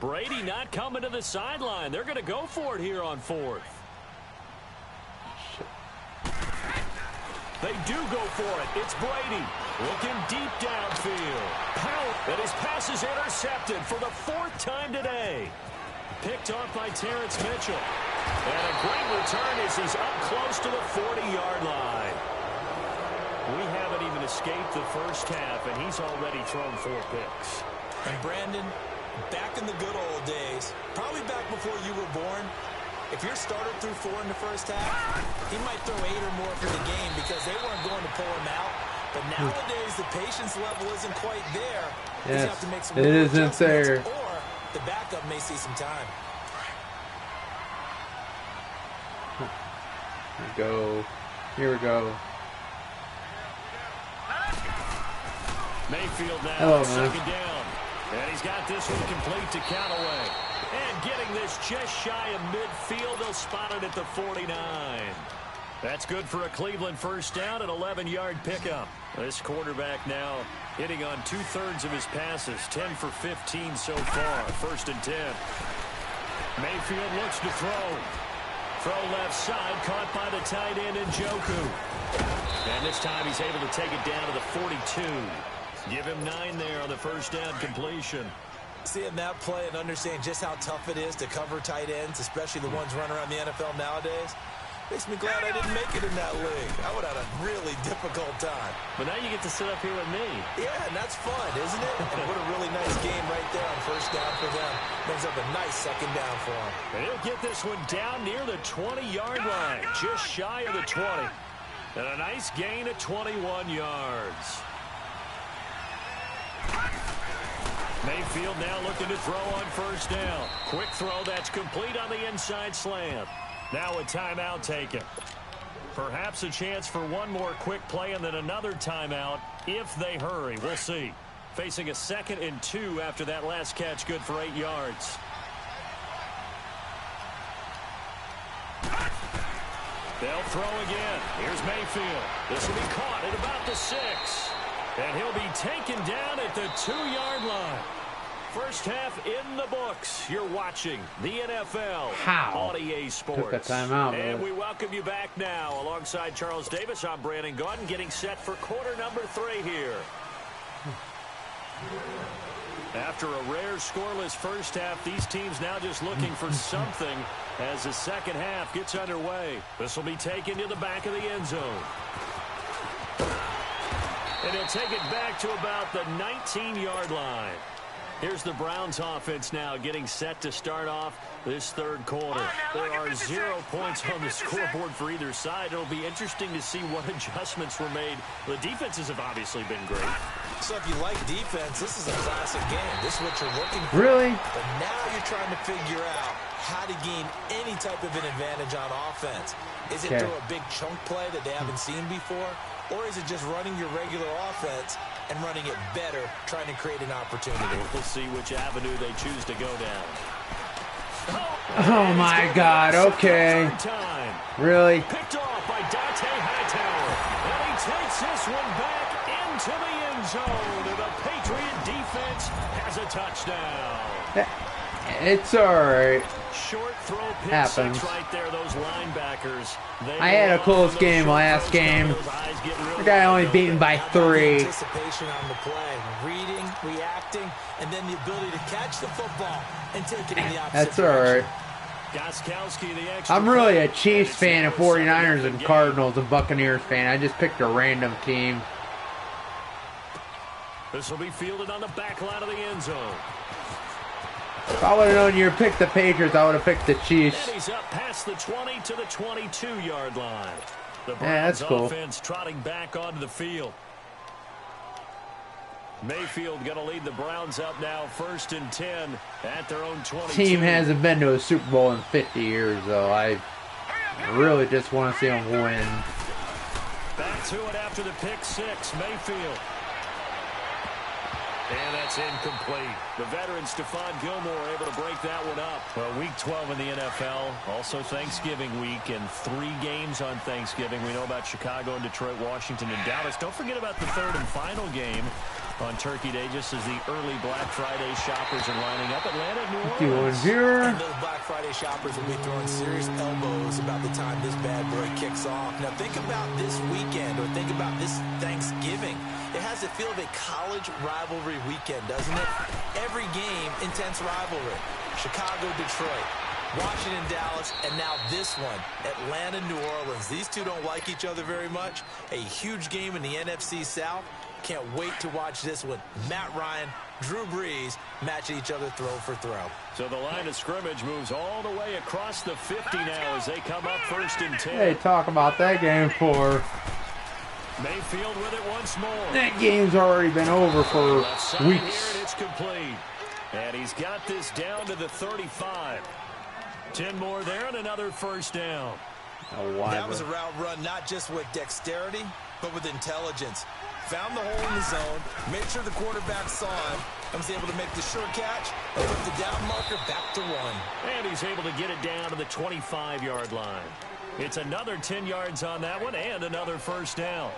Brady not coming to the sideline. They're going to go for it here on fourth. They do go for it. It's Brady looking deep downfield. And his pass is intercepted for the fourth time today. Picked off by Terrence Mitchell. And a great return as he's up close to the 40-yard line. We haven't even escaped the first half, and he's already thrown 4 picks. And Brandon, back in the good old days, probably back before you were born, if your starter threw 4 in the first half, he might throw 8 or more for the game because they weren't going to pull him out. But nowadays, the patience level isn't quite there. Yes, you have to make some it isn't there. Or the backup may see some time. Here we go. Here we go. Mayfield now, Hello, second down. And he's got this one complete to Callaway. And getting this just shy of midfield, they'll spot it at the 49. That's good for a Cleveland first down, an 11-yard pickup. This quarterback now hitting on 2/3 of his passes, 10 for 15 so far, 1st and 10. Mayfield looks to throw. Throw left side, caught by the tight end Njoku. And this time he's able to take it down to the 42. Give him 9 there on the first down completion. Seeing that play and understanding just how tough it is to cover tight ends, especially the ones running around the NFL nowadays, makes me glad I didn't make it in that league. I would have had a really difficult time. But now you get to sit up here with me. Yeah, and that's fun, isn't it? And what a really nice game right there on first down for them. Brings up a nice second down for them. And he'll get this one down near the 20-yard line, just shy of the 20. And a nice gain of 21 yards. Mayfield now looking to throw on first down. Quick throw that's complete on the inside slant. Now a timeout taken. Perhaps a chance for one more quick play and then another timeout if they hurry. We'll see. Facing a 2nd and 2 after that last catch, good for 8 yards. They'll throw again. Here's Mayfield. This will be caught at about the 6. And he'll be taken down at the 2-yard line. First half in the books. You're watching the NFL on EA Sports. Took a timeout. And we welcome you back now. Alongside Charles Davis, I'm Brandon Gaudin, getting set for quarter number 3 here. After a rare scoreless first half, these teams now just looking for something as the second half gets underway. This will be taken to the back of the end zone. And he'll take it back to about the 19-yard line. Here's the Browns offense now getting set to start off this third quarter. There are 0 points on the scoreboard for either side. It'll be interesting to see what adjustments were made. The defenses have obviously been great. So if you like defense, this is a classic game. This is what you're looking for. Really? But now you're trying to figure out how to gain any type of an advantage on offense. Is it through a big chunk play that they haven't seen before? Or is it just running your regular offense and running it better, trying to create an opportunity? We'll see which avenue they choose to go down. Oh my God, okay. Really? Picked off by HeadtoHead. And he takes this one back into the end zone. The Patriot defense has a touchdown. It's alright. Short throw pick Happens. six right there, those linebackers. I had a close game last game. The guy only beaten by 3. Anticipation on the play, reading, reacting, and then the ability to catch the football and take it in the opposite That's alright. Gostkowski, the extra I'm really a point, Chiefs and fan, it's and 49ers and Cardinals and Buccaneers fan. I just picked a random team. This will be fielded on the back line of the end zone. If I would have known you picked the Patriots, I would have picked the Chiefs. And he's up past the 20 to the 22-yard line. The Browns that's cool. offense trotting back onto the field. Mayfield going to lead the Browns up now, 1st and 10 at their own 22. Team hasn't been to a Super Bowl in 50 years, though. I really just want to see them win. Back to it after the pick six, Mayfield. And that's incomplete. The veteran Stephon Gilmore able to break that one up. Well, week 12 in the NFL, also Thanksgiving week, and 3 games on Thanksgiving. We know about Chicago and Detroit, Washington, and Dallas. Don't forget about the 3rd and final game on Turkey Day, just as the early Black Friday shoppers are lining up. Atlanta, New Orleans. And those Black Friday shoppers will be throwing serious elbows about the time this bad boy kicks off. Now think about this weekend, or think about this Thanksgiving. It has the feel of a college rivalry weekend, doesn't it? Every game, intense rivalry. Chicago, Detroit, Washington, Dallas, and now this one, Atlanta, New Orleans. These two don't like each other very much. A huge game in the NFC South. Can't wait to watch this one. Matt Ryan, Drew Brees matching each other throw for throw. So the line of scrimmage moves all the way across the 50 now as they come up 1st and 10. Hey, talk about that game for. Mayfield with it once more. That game's already been over for weeks. Here, and it's complete. And he's got this down to the 35. 10 more there and another 1st down. That was a route run not just with dexterity, but with intelligence. Found the hole in the zone, made sure the quarterback saw him, and was able to make the sure catch and put the down marker back to 1. And he's able to get it down to the 25-yard line. It's another 10 yards on that one and another 1st down.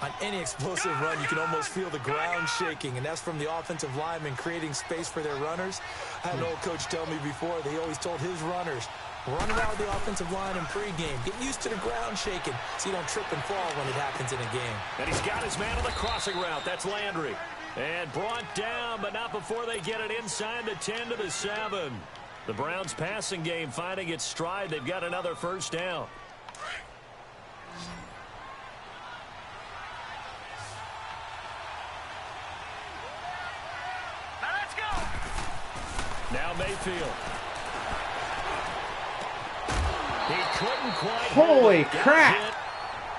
On any explosive run, you can almost feel the ground shaking, and that's from the offensive linemen creating space for their runners. I had an old coach tell me before, they always told his runners, run around the offensive line in pregame. Get used to the ground shaking so you don't trip and fall when it happens in a game. And he's got his man on the crossing route. That's Landry. And brought down, but not before they get it inside the 10 to the 7. The Browns passing game finding its stride. They've got another 1st down. Now let's go. Now Mayfield. He couldn't quite. Holy crap.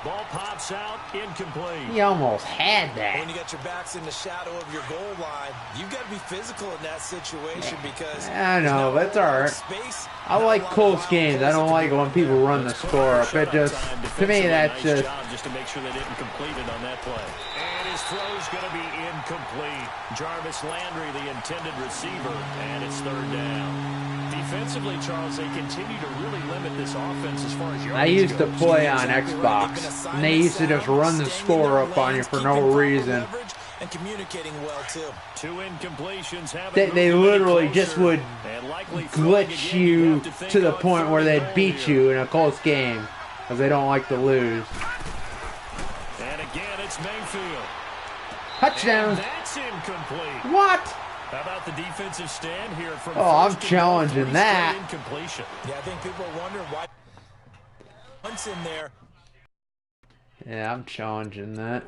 Ball pops out, incomplete. He almost had When that. you got your backs in the shadow of your goal line, you've got to be physical in that situation because I know, that's alright. space. I like close games. I don't like when people run the score up. It just, to me, that's Nice just. job just to make sure they didn't complete it on that play. And his throw's going to be incomplete. Jarvis Landry, the intended receiver, and it's 3rd down. Defensively, Charles, they continue to really limit this offense as far as yardage I used to goes. play on Xbox, and they used to just run the score up on you for no reason. And communicating well too. 2 incompletions. They literally just would glitch you to the point where they'd beat you in a close game because they don't like to lose. And again, it's Mayfield. Touchdown. And that's incomplete. What? How about the defensive stand here from Oh, I'm 1st and challenging 3 that. straight incompletion. Yeah, I think people are wondering why once in there. Yeah, I'm challenging that.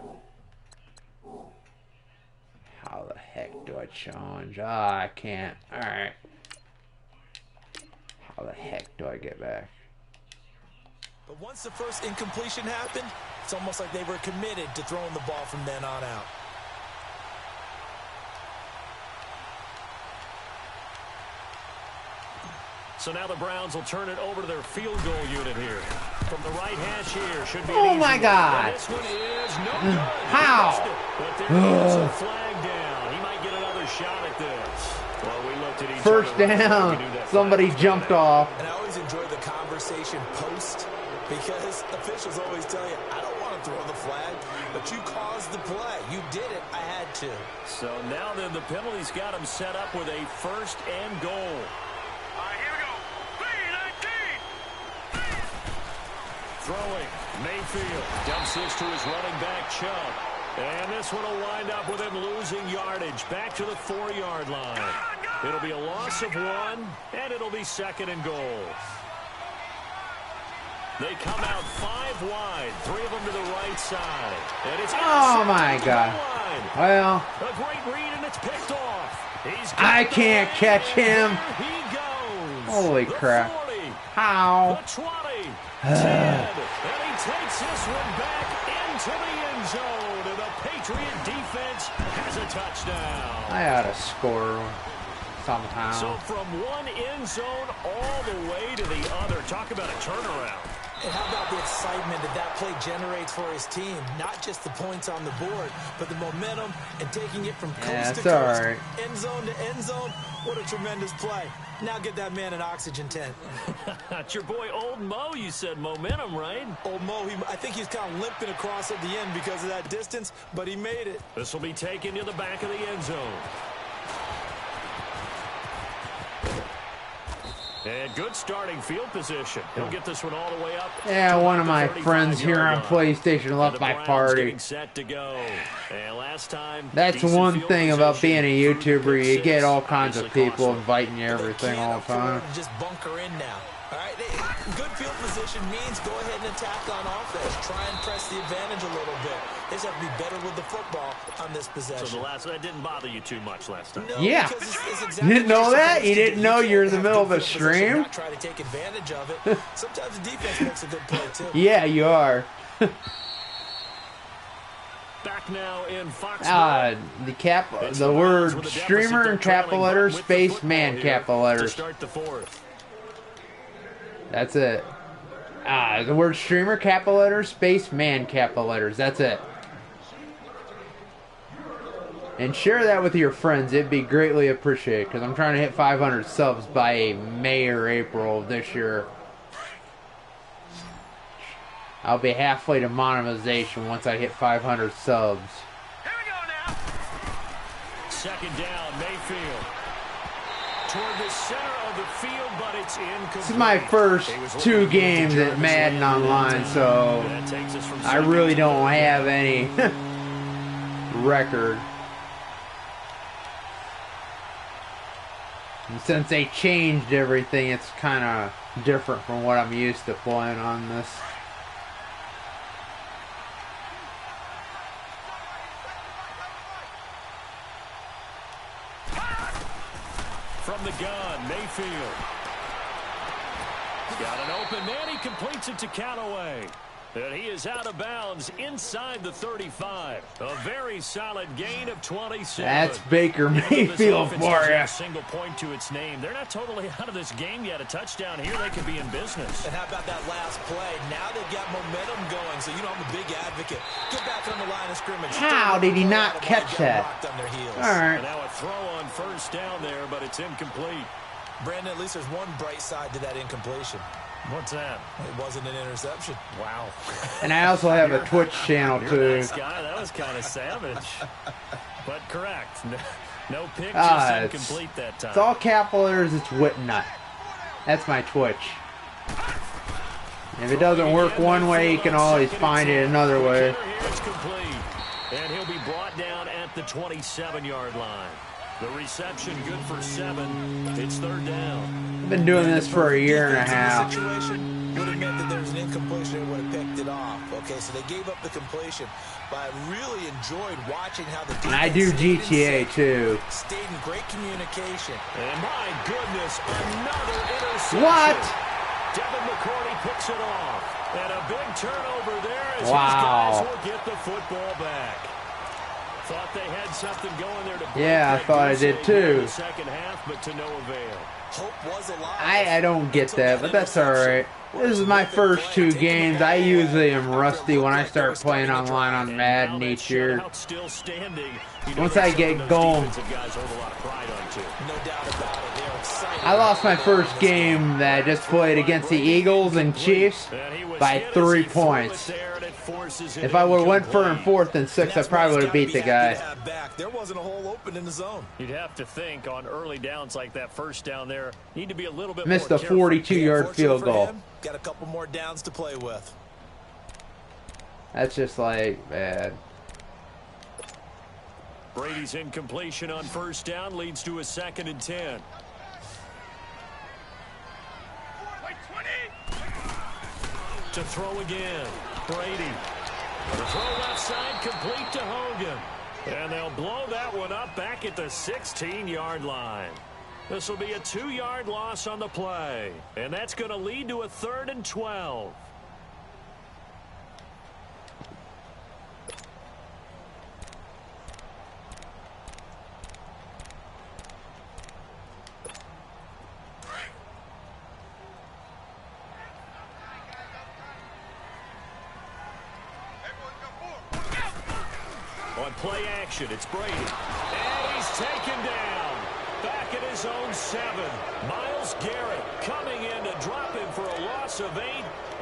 How the heck heck do I challenge? Ah, I can't. Alright. How the heck do I get back? But once the first incompletion happened, it's almost like they were committed to throwing the ball from then on out. So now the Browns will turn it over to their field goal unit here. From the right hash here should be Oh my God! This one is no good. How? But there's a flag down. He might get another shot at this. Well, we looked at each First other. down. Somebody jumped off. And I always enjoy the conversation post because officials always tell you, I don't want to throw the flag, but you caused the play. You did it. I had to. So now then the penalty's got him set up with a first and goal. Throwing, Mayfield dumps this to his running back, Chubb. And this one will wind up with him losing yardage back to the 4-yard line. It'll be a loss of 1, and it'll be second and goal. They come out 5 wide, 3 of them to the right side. And it's Oh my God. Well, a great read, and it's picked off. I can't catch him. He goes. Holy The crap. 40, How? the 20, 10, and he takes this one back into the end zone, and the Patriot defense has a touchdown. I ought to score somehow. So from one end zone all the way to the other. Talk about a turnaround. And how about the excitement that play generates for his team? Not just the points on the board, but the momentum and taking it from coast to coast, right. end zone to end zone. What a tremendous play. Now get that man an oxygen tent. It's your boy Old Mo, you said. Momentum, right? Old Mo, I think he's kind of limping across at the end because of that distance, but he made it. This will be taken to the back of the end zone. And good starting field position. He'll get this one all the way up. Yeah, one of my friends here on PlayStation left my party. Set to go. And last time, That's one thing about being a YouTuber. You get all kinds of people inviting you everything all the time. Just bunker in now. All right, good field position means go ahead and attack on offense. Try and press the advantage a little bit. They just have to be better with the football on this possession. So that didn't bother you too much last time. No, yeah. it's exactly You didn't know that? You didn't know you're in the middle of a stream? Not try to take advantage of it. Sometimes the defense makes a good play too. Yeah, you are. Back now in Foxborough. The word streamer in capital letters, space man capital letters. Start the fourth. That's it. The word streamer capital letters, space man capital letters. That's it. And share that with your friends. It'd be greatly appreciated because I'm trying to hit 500 subs by May or April of this year. I'll be halfway to monetization once I hit 500 subs. Here we go now. Second down, Mayfield. Toward the center of the field, but it's incomplete. This is my first 2 games at Madden Online, so I really don't have any record. And since they changed everything, it's kind of different from what I'm used to playing on this. From the gun, Mayfield. He's got an open man. He completes it to Callaway. And he is out of bounds inside the 35. A very solid gain of 27. That's Baker Mayfield for you. A single point to its name. They're not totally out of this game yet. A touchdown here, they could be in business. And how about that last play? Now they've got momentum going, so you know I'm a big advocate. Get back on the line of scrimmage. How did he not catch that? All right. And now a throw on first down there, but it's incomplete. Brandon, at least there's one bright side to that incompletion. What's that? It wasn't an interception. Wow. And I also have a Twitch channel too. That was kind of savage. But correct. No pick, just incomplete that time. It's all capital letters, it's Whitnut. That's my Twitch. If it doesn't work one way, you can always find it another way. It's complete. And he'll be brought down at the 27-yard line. The reception good for 7. It's third down. I've been doing this for a year and a half. would have meant that there was an incompletion and would have picked it off. Okay, so they gave up the completion. But I really enjoyed watching how the defense and I do GTA too. Stayed in great communication. And my goodness, another interception. What? Devin McCourty picks it off. And a big turnover there as Wow. his guys will get the football back. Thought they had something going there to break. Yeah, I thought I did too. In the second half, but to no avail. Hope was alive. I don't get that, but that's alright. This is my first 2 games. I usually am rusty when I start playing online on Madden each year. Once I get going. I lost my first game that I just played against the Eagles and Chiefs by 3 points. If I would have went for 4th and 6th, I probably would have beat the guy. There wasn't a hole open in the zone. You'd have to think on early downs like that first down there, need to be a little bit Missed more a 42-yard field goal. Got a couple more downs to play with. That's just like bad. Brady's incompletion on first down leads to a 2nd and 10. To throw again, Brady. The throw left side complete to Hogan. And they'll blow that one up back at the 16-yard line. This will be a 2-yard loss on the play. And that's going to lead to a 3rd and 12. On play action, it's Brady. And he's taken down. Back at his own 7. Myles Garrett coming in to drop him for a loss of 8.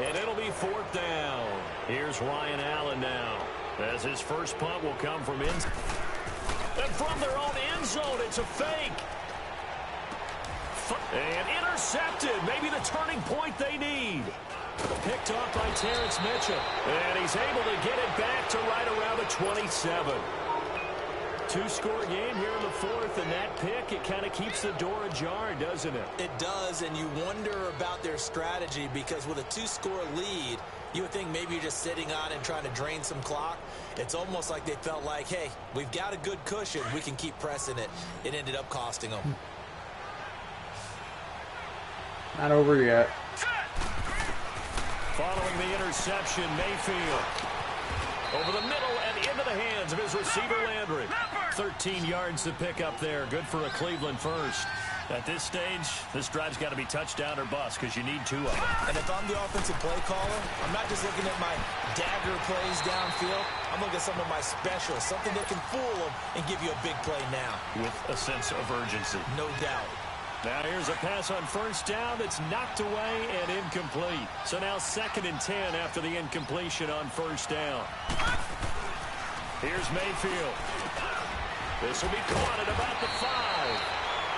And it'll be 4th down. Here's Ryan Allen now. As his first punt will come from and from their own end zone, it's a fake. And intercepted. Maybe the turning point they need. Picked off by Terrence Mitchell. And he's able to get it back to right around the 27. 2-score game here in the 4th, and that pick, it kind of keeps the door ajar, doesn't it? It does, and you wonder about their strategy because with a 2-score lead, you would think maybe you're just sitting on and trying to drain some clock. It's almost like they felt like, hey, we've got a good cushion. We can keep pressing it. It ended up costing them. Not over yet. Following the interception, Mayfield. Over the middle and into the hands of his receiver, Landry. 13 yards to pick up there. Good for a Cleveland first. At this stage, this drive's got to be touchdown or bust because you need 2 of them. And if I'm the offensive play caller, I'm not just looking at my dagger plays downfield. I'm looking at some of my specials, something that can fool them and give you a big play now. With a sense of urgency. No doubt. Now here's a pass on first down that's knocked away and incomplete. So now 2nd and 10 after the incompletion on first down. Here's Mayfield. This will be caught at about the 5.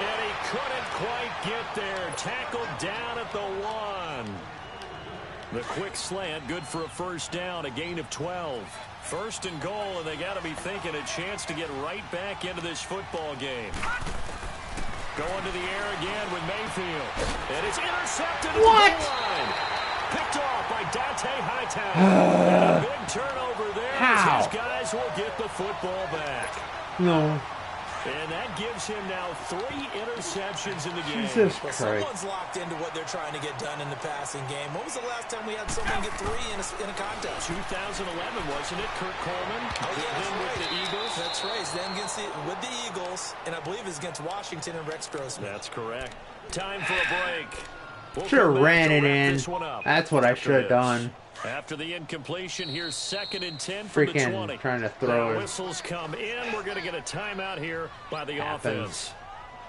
And he couldn't quite get there. Tackled down at the 1. The quick slant, good for a first down, a gain of 12. 1st and goal, and they got to be thinking a chance to get right back into this football game. Going to the air again with Mayfield. And it's intercepted. What? At the goal line. Picked off by Dante Hightower. And a big turnover there. How? As these guys will get the football back. No. And that gives him now 3 interceptions in the game. Jesus Well, Christ. someone's locked into what they're trying to get done in the passing game. When was the last time we had someone get 3 in a contest? 2011, wasn't it? Kurt Coleman. Oh, yeah, that's Then with right. the Eagles. That's right. Then with the Eagles, and I believe it's against Washington and Rex Grossman. That's correct. Time for a break. We'll Should have come back ran to it wrap in. this one up. That's what I should have done. After the incompletion, here's 2nd and 10 from the 20. Freaking trying to throw Now it. whistles come in. We're going to get a timeout here by the offense.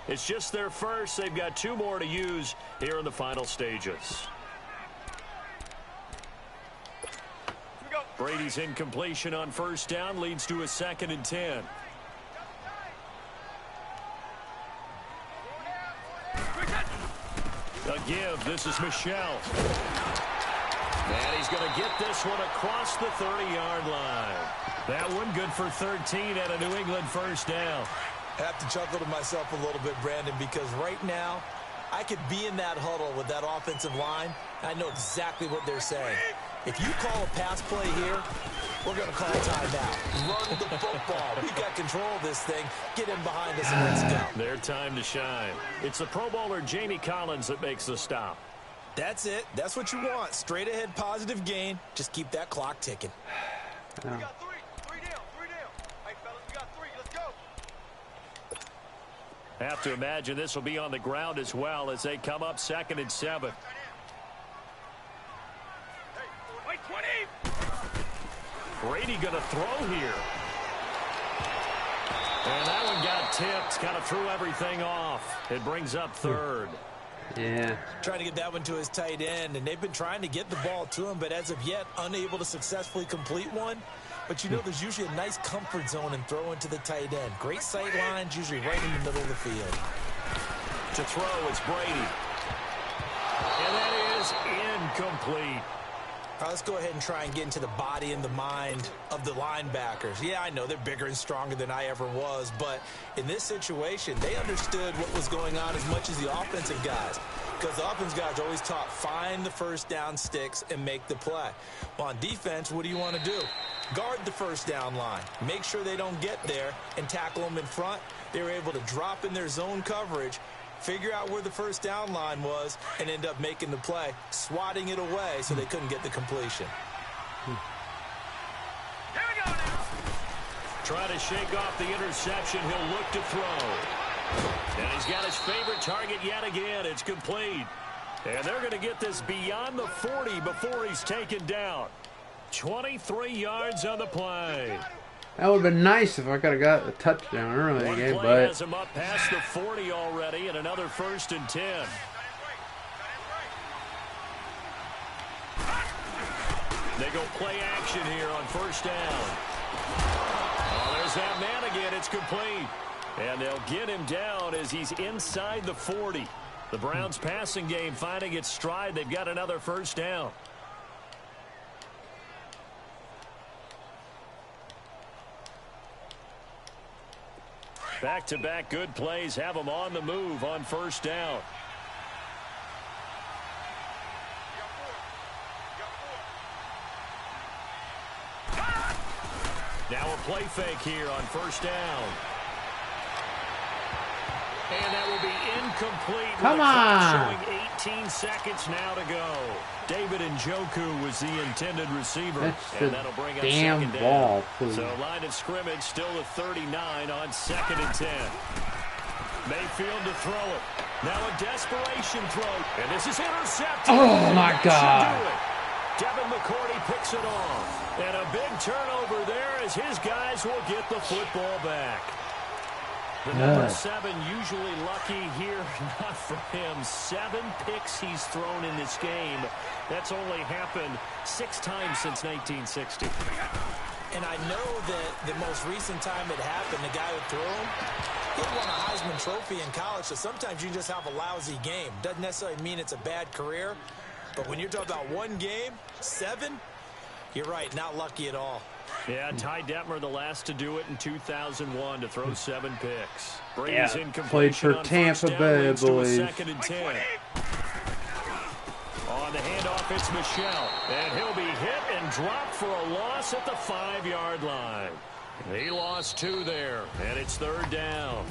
It's just their first. They've got 2 more to use here in the final stages. Brady's incompletion on first down leads to a 2nd and 10. A give. This is Michelle. And he's going to get this one across the 30-yard line. That one good for 13 and a New England first down. I have to chuckle to myself a little bit, Brandon, because right now, I could be in that huddle with that offensive line. I know exactly what they're saying. If you call a pass play here, we're going to call timeout. Run the football. We've got control of this thing. Get in behind us and let's go. Their time to shine. It's the Pro Bowler Jamie Collins that makes the stop. That's it. That's what you want. Straight ahead, positive gain. Just keep that clock ticking. We got three. Three down. Hey, fellas, we got three. Let's go. Have to imagine this will be on the ground as well as they come up 2nd and 7. Hey, 20. Brady going to throw here. And that one got tipped. Kind of threw everything off. It brings up 3rd. Yeah. Trying to get that one to his tight end, and they've been trying to get the ball to him, but as of yet, unable to successfully complete one. But you know there's usually a nice comfort zone in throwing to the tight end. Great sight lines, usually right in the middle of the field. To throw, it's Brady. And that is incomplete. All right, let's go ahead and try and get into the body and the mind of the linebackers. Yeah, I know they're bigger and stronger than I ever was, but in this situation, they understood what was going on as much as the offensive guys, because the offensive guys are always taught, find the first down sticks and make the play. Well, on defense, what do you want to do? Guard the first down line. Make sure they don't get there and tackle them in front. They were able to drop in their zone coverage, figure out where the first down line was, and end up making the play, swatting it away so they couldn't get the completion. Here we go now. Trying to shake off the interception. He'll look to throw. And he's got his favorite target yet again. It's complete. And they're going to get this beyond the 40 before he's taken down. 23 yards on the play. That would have been nice if I could have got a touchdown early in the game, but has him up past the 40 already, and another 1st and 10. They go play action here on 1st down. Oh, there's that man again. It's complete. And they'll get him down as he's inside the 40. The Browns passing game finding its stride. They've got another 1st down. Back-to-back good plays have them on the move on 1st down. Now a play fake here on 1st down. And that will be incomplete. Come on. Showing 18 seconds now to go. David Njoku was the intended receiver. That's and that'll bring up damn 2nd down. ball, please. So line of scrimmage still at 39 on 2nd and 10. Mayfield to throw it. Now a desperation throw. And this is intercepted. Oh, my That God. should do it. Devin McCourty picks it off. And a big turnover there as his guys will get the football back. The number 7 usually lucky here. Not for him. 7 picks he's thrown in this game. That's only happened 6 times since 1960. And I know that the most recent time it happened, the guy who threw him, he won a Heisman Trophy in college, so sometimes you just have a lousy game. Doesn't necessarily mean it's a bad career, but when you're talking about one game, 7, you're right, not lucky at all. Yeah, Ty Detmer, the last to do it in 2001, to throw 7 picks. Brady's incomplete. Played for Tampa Bay, boys. 2nd and 10. On the handoff, it's Michelle. And he'll be hit and dropped for a loss at the 5-yard line. He lost 2 there, and it's 3rd down.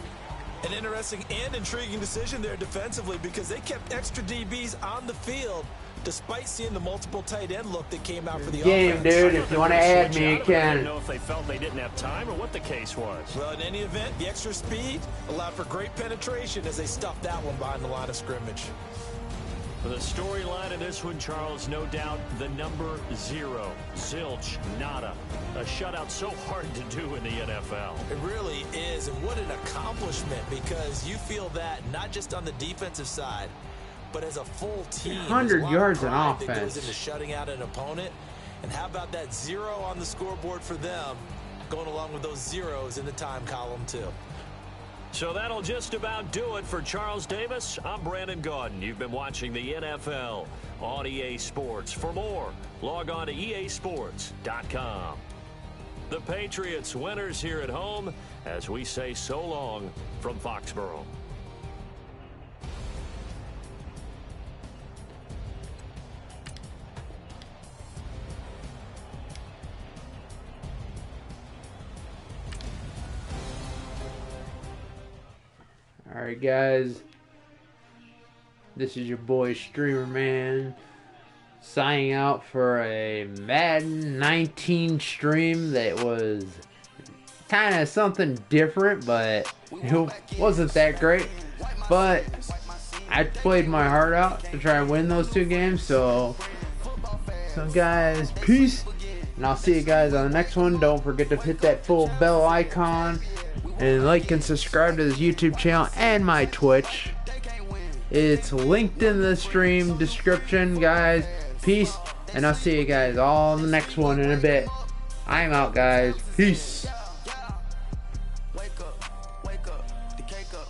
An interesting and intriguing decision there defensively because they kept extra DBs on the field despite seeing the multiple tight end look that came out for the game, offense. dude. If you want to add me, you I didn't can. know if they felt they didn't have time or what the case was. Well, in any event, the extra speed allowed for great penetration as they stuffed that one behind the line of scrimmage. For the storyline of this one, Charles, no doubt the number 0, zilch, nada. A shutout so hard to do in the NFL. It really is, and what an accomplishment because you feel that not just on the defensive side, but as a full team. 100 yards in that goes offense. into shutting out an opponent. And how about that 0 on the scoreboard for them, going along with those zeros in the time column too. So that'll just about do it for Charles Davis. I'm Brandon Gaudin. You've been watching the NFL on EA Sports. For more, log on to easports.com. The Patriots winners here at home as we say so long from Foxborough. Alright guys, this is your boy Streamer Man signing out for a Madden 19 stream that was kind of something different, but it wasn't that great. But I played my heart out to try and win those 2 games. So guys, peace, and I'll see you guys on the next one. Don't forget to hit that full bell icon and like and subscribe to this YouTube channel and my Twitch. It's linked in the stream description, guys. Peace, and I'll see you guys all in the next one in a bit. I'm out, guys. Peace. Wake up, the cake up.